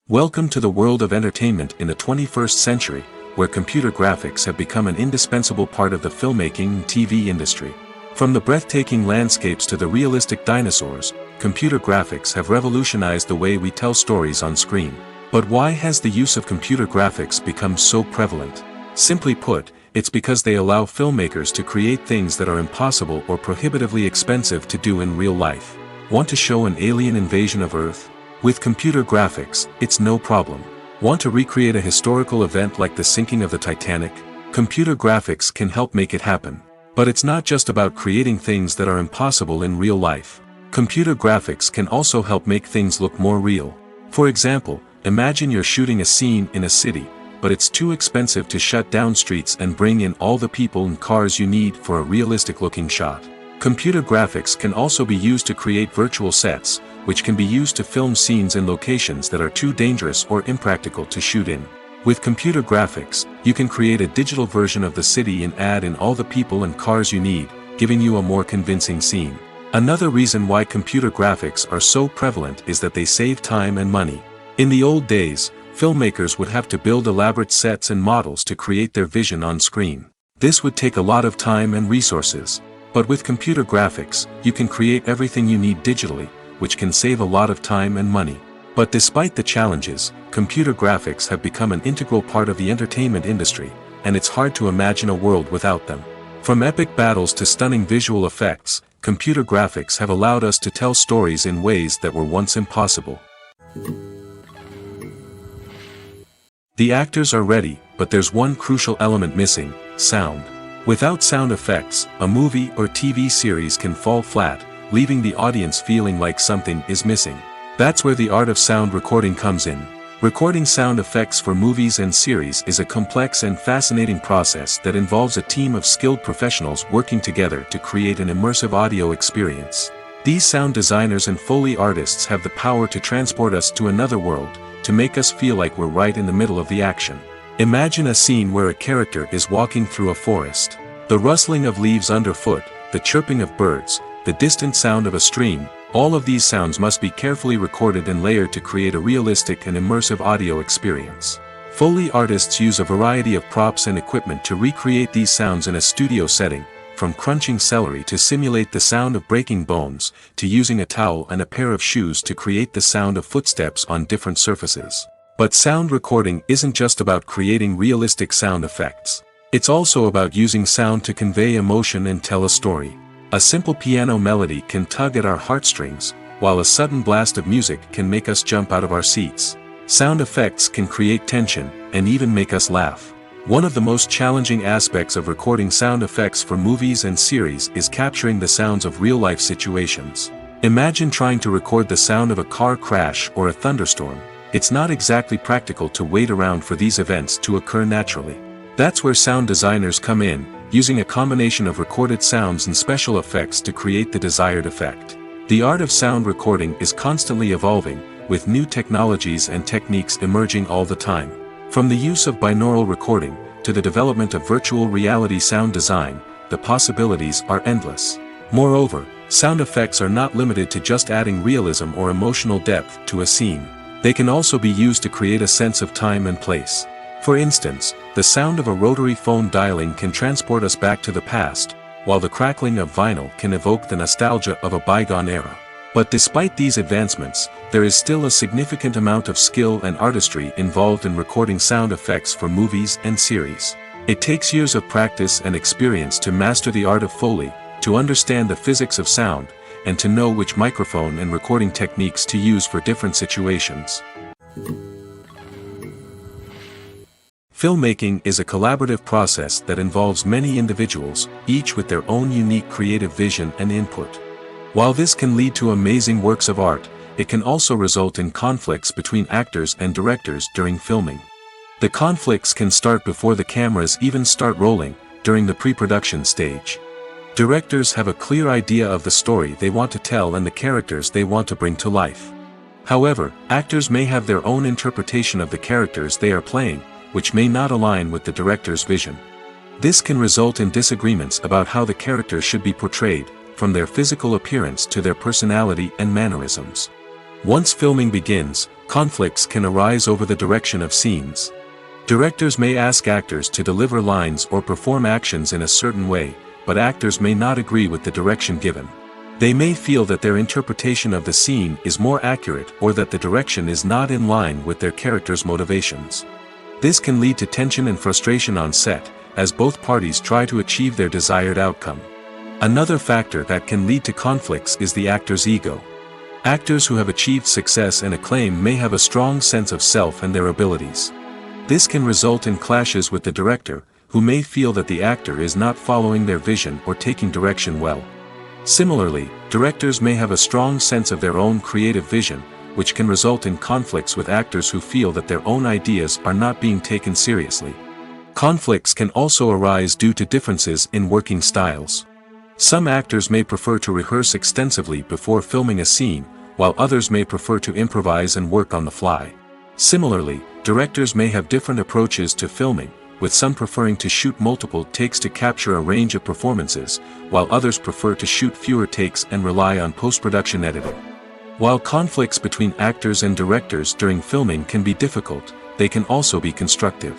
Welcome to the world of entertainment in the 21st century, where computer graphics have become an indispensable part of the filmmaking and TV industry. From the breathtaking landscapes to the realistic dinosaurs, computer graphics have revolutionized the way we tell stories on screen. But why has the use of computer graphics become so prevalent? Simply put, it's because they allow filmmakers to create things that are impossible or prohibitively expensive to do in real life. Want to show an alien invasion of Earth? With computer graphics, it's no problem. Want to recreate a historical event like the sinking of the Titanic? Computer graphics can help make it happen. But it's not just about creating things that are impossible in real life. Computer graphics can also help make things look more real. For example, imagine you're shooting a scene in a city, but it's too expensive to shut down streets and bring in all the people and cars you need for a realistic-looking shot. Computer graphics can also be used to create virtual sets, which can be used to film scenes in locations that are too dangerous or impractical to shoot in. With computer graphics, you can create a digital version of the city and add in all the people and cars you need, giving you a more convincing scene. Another reason why computer graphics are so prevalent is that they save time and money. In the old days, filmmakers would have to build elaborate sets and models to create their vision on screen. This would take a lot of time and resources. But with computer graphics, you can create everything you need digitally, which can save a lot of time and money. But despite the challenges, computer graphics have become an integral part of the entertainment industry, and it's hard to imagine a world without them. From epic battles to stunning visual effects, computer graphics have allowed us to tell stories in ways that were once impossible. The actors are ready, but there's one crucial element missing: sound. Without sound effects, a movie or TV series can fall flat, leaving the audience feeling like something is missing. That's where the art of sound recording comes in. Recording sound effects for movies and series is a complex and fascinating process that involves a team of skilled professionals working together to create an immersive audio experience. These sound designers and Foley artists have the power to transport us to another world, to make us feel like we're right in the middle of the action. Imagine a scene where a character is walking through a forest. The rustling of leaves underfoot, the chirping of birds, the distant sound of a stream, all of these sounds must be carefully recorded and layered to create a realistic and immersive audio experience. Foley artists use a variety of props and equipment to recreate these sounds in a studio setting, from crunching celery to simulate the sound of breaking bones, to using a towel and a pair of shoes to create the sound of footsteps on different surfaces. But sound recording isn't just about creating realistic sound effects. It's also about using sound to convey emotion and tell a story. A simple piano melody can tug at our heartstrings, while a sudden blast of music can make us jump out of our seats. Sound effects can create tension, and even make us laugh. One of the most challenging aspects of recording sound effects for movies and series is capturing the sounds of real-life situations. Imagine trying to record the sound of a car crash or a thunderstorm. It's not exactly practical to wait around for these events to occur naturally. That's where sound designers come in, using a combination of recorded sounds and special effects to create the desired effect. The art of sound recording is constantly evolving, with new technologies and techniques emerging all the time. From the use of binaural recording, to the development of virtual reality sound design, the possibilities are endless. Moreover, sound effects are not limited to just adding realism or emotional depth to a scene. They can also be used to create a sense of time and place. For instance, the sound of a rotary phone dialing can transport us back to the past, while the crackling of vinyl can evoke the nostalgia of a bygone era. But despite these advancements, there is still a significant amount of skill and artistry involved in recording sound effects for movies and series. It takes years of practice and experience to master the art of Foley, to understand the physics of sound, and to know which microphone and recording techniques to use for different situations. Filmmaking is a collaborative process that involves many individuals, each with their own unique creative vision and input. While this can lead to amazing works of art, it can also result in conflicts between actors and directors during filming. The conflicts can start before the cameras even start rolling, during the pre-production stage. Directors have a clear idea of the story they want to tell and the characters they want to bring to life. However, actors may have their own interpretation of the characters they are playing, which may not align with the director's vision. This can result in disagreements about how the characters should be portrayed, from their physical appearance to their personality and mannerisms. Once filming begins, conflicts can arise over the direction of scenes. Directors may ask actors to deliver lines or perform actions in a certain way, but actors may not agree with the direction given. They may feel that their interpretation of the scene is more accurate or that the direction is not in line with their character's motivations. This can lead to tension and frustration on set, as both parties try to achieve their desired outcome. Another factor that can lead to conflicts is the actor's ego. Actors who have achieved success and acclaim may have a strong sense of self and their abilities. This can result in clashes with the director, who may feel that the actor is not following their vision or taking direction well. Similarly, directors may have a strong sense of their own creative vision, which can result in conflicts with actors who feel that their own ideas are not being taken seriously. Conflicts can also arise due to differences in working styles. Some actors may prefer to rehearse extensively before filming a scene, while others may prefer to improvise and work on the fly. Similarly, Directors may have different approaches to filming, with some preferring to shoot multiple takes to capture a range of performances, while others prefer to shoot fewer takes and rely on post-production editing. While conflicts between actors and directors during filming can be difficult, they can also be constructive.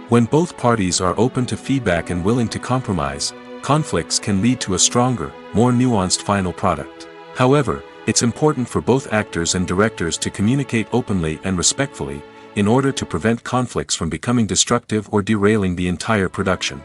When both parties are open to feedback and willing to compromise, conflicts can lead to a stronger, more nuanced final product. However, it's important for both actors and directors to communicate openly and respectfully, in order to prevent conflicts from becoming destructive or derailing the entire production.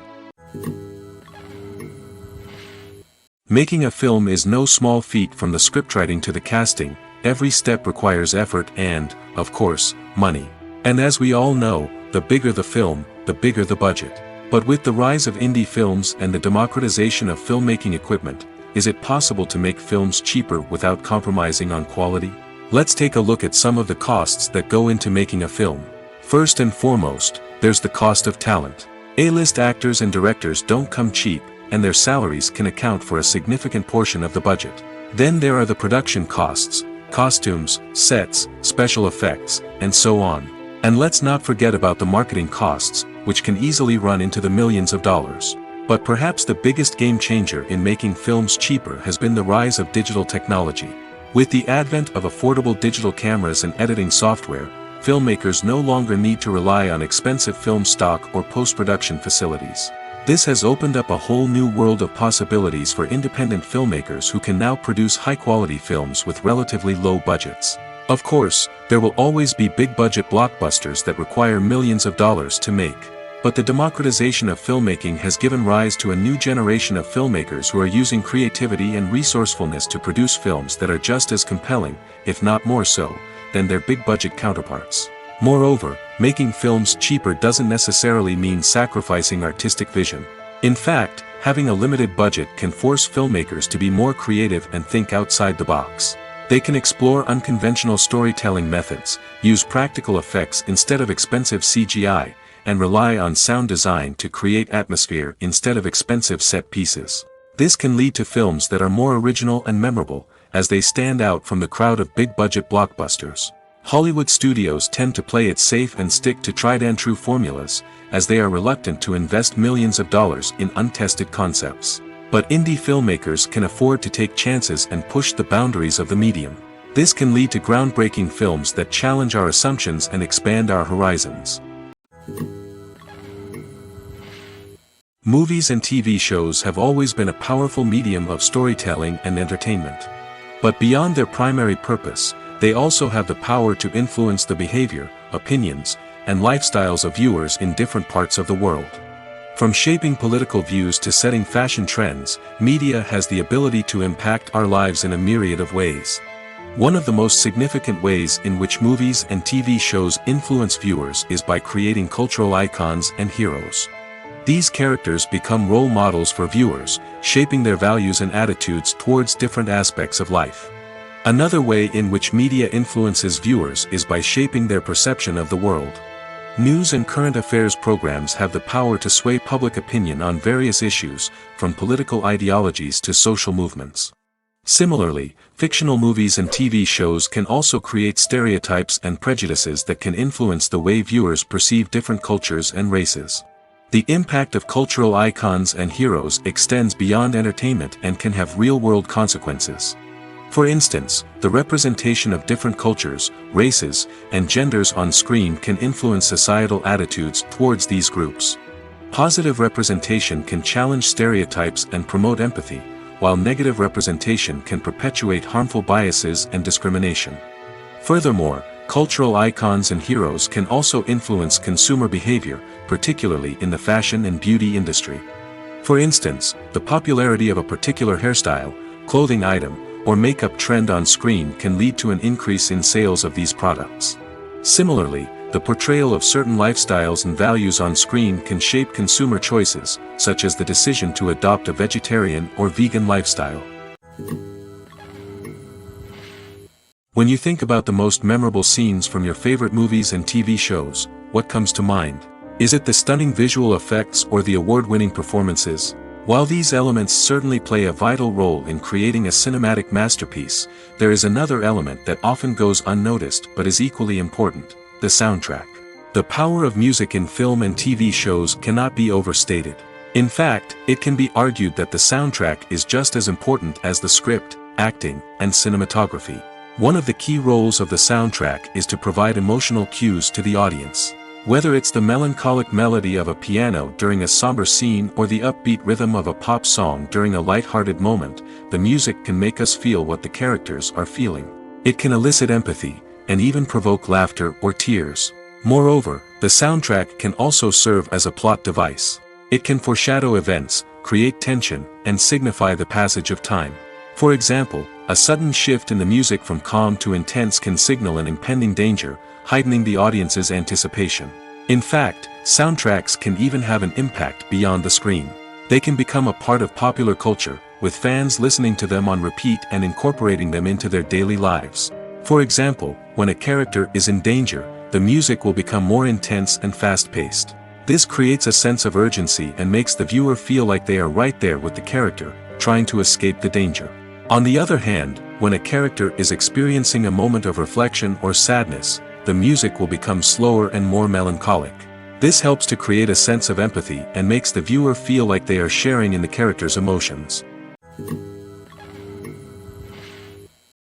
Making a film is no small feat. From the scriptwriting to the casting, every step requires effort and, of course, money. And as we all know, the bigger the film, the bigger the budget. But with the rise of indie films and the democratization of filmmaking equipment, is it possible to make films cheaper without compromising on quality? Let's take a look at some of the costs that go into making a film. First and foremost, there's the cost of talent. A-list actors and directors don't come cheap, and their salaries can account for a significant portion of the budget. Then there are the production costs, costumes, sets, special effects, and so on. And let's not forget about the marketing costs, which can easily run into the millions of dollars. But perhaps the biggest game changer in making films cheaper has been the rise of digital technology. With the advent of affordable digital cameras and editing software, filmmakers no longer need to rely on expensive film stock or post-production facilities. This has opened up a whole new world of possibilities for independent filmmakers who can now produce high-quality films with relatively low budgets. Of course, there will always be big-budget blockbusters that require millions of dollars to make. But the democratization of filmmaking has given rise to a new generation of filmmakers who are using creativity and resourcefulness to produce films that are just as compelling, if not more so, than their big-budget counterparts. Moreover, making films cheaper doesn't necessarily mean sacrificing artistic vision. In fact, having a limited budget can force filmmakers to be more creative and think outside the box. They can explore unconventional storytelling methods, use practical effects instead of expensive CGI, and rely on sound design to create atmosphere instead of expensive set pieces. This can lead to films that are more original and memorable, as they stand out from the crowd of big-budget blockbusters. Hollywood studios tend to play it safe and stick to tried-and-true formulas, as they are reluctant to invest millions of dollars in untested concepts. But indie filmmakers can afford to take chances and push the boundaries of the medium. This can lead to groundbreaking films that challenge our assumptions and expand our horizons. Movies and TV shows have always been a powerful medium of storytelling and entertainment. But beyond their primary purpose, they also have the power to influence the behavior, opinions, and lifestyles of viewers in different parts of the world. From shaping political views to setting fashion trends, media has the ability to impact our lives in a myriad of ways. One of the most significant ways in which movies and TV shows influence viewers is by creating cultural icons and heroes. These characters become role models for viewers, shaping their values and attitudes towards different aspects of life. Another way in which media influences viewers is by shaping their perception of the world. News and current affairs programs have the power to sway public opinion on various issues, from political ideologies to social movements. Similarly, fictional movies and TV shows can also create stereotypes and prejudices that can influence the way viewers perceive different cultures and races. The impact of cultural icons and heroes extends beyond entertainment and can have real-world consequences. For instance, the representation of different cultures, races, and genders on screen can influence societal attitudes towards these groups. Positive representation can challenge stereotypes and promote empathy, while negative representation can perpetuate harmful biases and discrimination. Furthermore, cultural icons and heroes can also influence consumer behavior, particularly in the fashion and beauty industry. For instance, the popularity of a particular hairstyle, clothing item, or makeup trend on screen can lead to an increase in sales of these products. Similarly, the portrayal of certain lifestyles and values on screen can shape consumer choices, such as the decision to adopt a vegetarian or vegan lifestyle. When you think about the most memorable scenes from your favorite movies and TV shows, what comes to mind? Is it the stunning visual effects or the award-winning performances? While these elements certainly play a vital role in creating a cinematic masterpiece, there is another element that often goes unnoticed but is equally important: the soundtrack. The power of music in film and TV shows cannot be overstated. In fact, it can be argued that the soundtrack is just as important as the script, acting, and cinematography. One of the key roles of the soundtrack is to provide emotional cues to the audience. Whether it's the melancholic melody of a piano during a somber scene or the upbeat rhythm of a pop song during a light-hearted moment, the music can make us feel what the characters are feeling. It can elicit empathy, and even provoke laughter or tears. Moreover, the soundtrack can also serve as a plot device. It can foreshadow events, create tension, and signify the passage of time. For example, a sudden shift in the music from calm to intense can signal an impending danger, heightening the audience's anticipation. In fact, soundtracks can even have an impact beyond the screen. They can become a part of popular culture, with fans listening to them on repeat and incorporating them into their daily lives. For example, when a character is in danger, the music will become more intense and fast-paced. This creates a sense of urgency and makes the viewer feel like they are right there with the character, trying to escape the danger. On the other hand, when a character is experiencing a moment of reflection or sadness, the music will become slower and more melancholic. This helps to create a sense of empathy and makes the viewer feel like they are sharing in the character's emotions.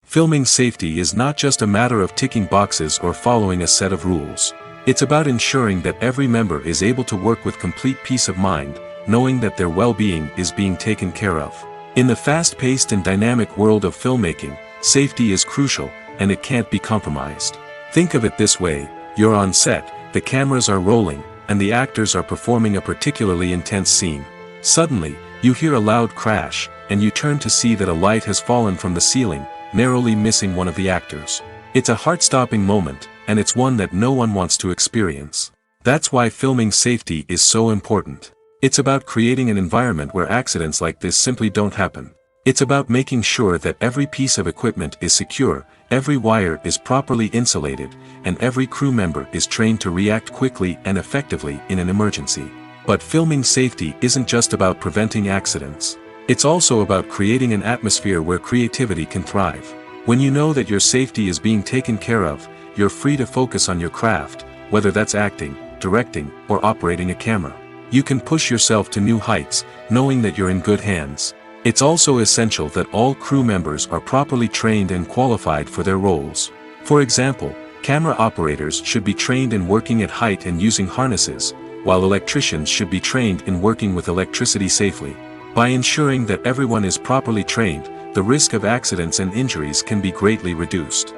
Filming safety is not just a matter of ticking boxes or following a set of rules. It's about ensuring that every member is able to work with complete peace of mind, knowing that their well-being is being taken care of. In the fast-paced and dynamic world of filmmaking, safety is crucial, and it can't be compromised. Think of it this way: you're on set, the cameras are rolling, and the actors are performing a particularly intense scene. Suddenly, you hear a loud crash, and you turn to see that a light has fallen from the ceiling, narrowly missing one of the actors. It's a heart-stopping moment, and it's one that no one wants to experience. That's why filming safety is so important. It's about creating an environment where accidents like this simply don't happen. It's about making sure that every piece of equipment is secure, every wire is properly insulated, and every crew member is trained to react quickly and effectively in an emergency. But filming safety isn't just about preventing accidents. It's also about creating an atmosphere where creativity can thrive. When you know that your safety is being taken care of, you're free to focus on your craft, whether that's acting, directing, or operating a camera. You can push yourself to new heights, knowing that you're in good hands. It's also essential that all crew members are properly trained and qualified for their roles. For example, camera operators should be trained in working at height and using harnesses, while electricians should be trained in working with electricity safely. By ensuring that everyone is properly trained, the risk of accidents and injuries can be greatly reduced.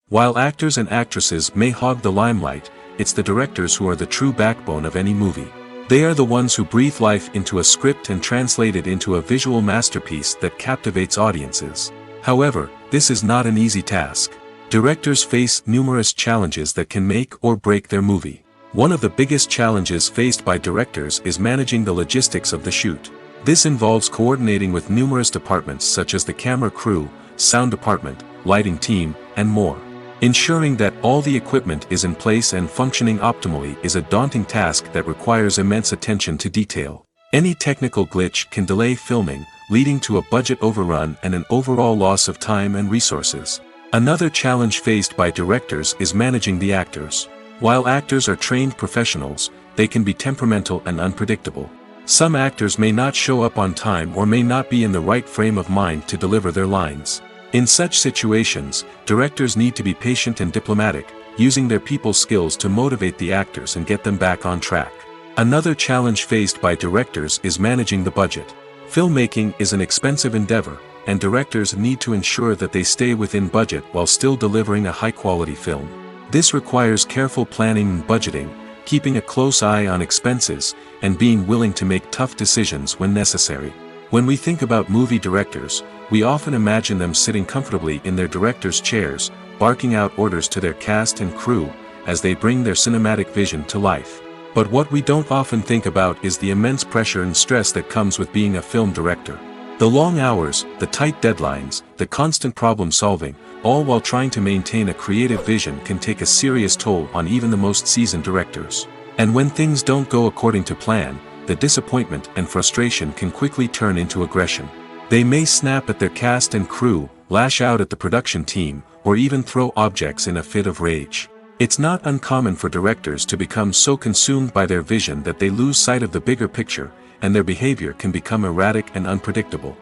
While actors and actresses may hog the limelight, it's the directors who are the true backbone of any movie. They are the ones who breathe life into a script and translate it into a visual masterpiece that captivates audiences. However, this is not an easy task. Directors face numerous challenges that can make or break their movie. One of the biggest challenges faced by directors is managing the logistics of the shoot. This involves coordinating with numerous departments such as the camera crew, sound department, lighting team, and more. Ensuring that all the equipment is in place and functioning optimally is a daunting task that requires immense attention to detail. Any technical glitch can delay filming, leading to a budget overrun and an overall loss of time and resources. Another challenge faced by directors is managing the actors. While actors are trained professionals, they can be temperamental and unpredictable. Some actors may not show up on time or may not be in the right frame of mind to deliver their lines. In such situations, directors need to be patient and diplomatic, using their people skills to motivate the actors and get them back on track. Another challenge faced by directors is managing the budget. Filmmaking is an expensive endeavor, and directors need to ensure that they stay within budget while still delivering a high-quality film. This requires careful planning and budgeting, keeping a close eye on expenses, and being willing to make tough decisions when necessary. When we think about movie directors, we often imagine them sitting comfortably in their director's chairs, barking out orders to their cast and crew, as they bring their cinematic vision to life. But what we don't often think about is the immense pressure and stress that comes with being a film director. The long hours, the tight deadlines, the constant problem solving, all while trying to maintain a creative vision can take a serious toll on even the most seasoned directors. And when things don't go according to plan, the disappointment and frustration can quickly turn into aggression. They may snap at their cast and crew, lash out at the production team, or even throw objects in a fit of rage. It's not uncommon for directors to become so consumed by their vision that they lose sight of the bigger picture, and their behavior can become erratic and unpredictable.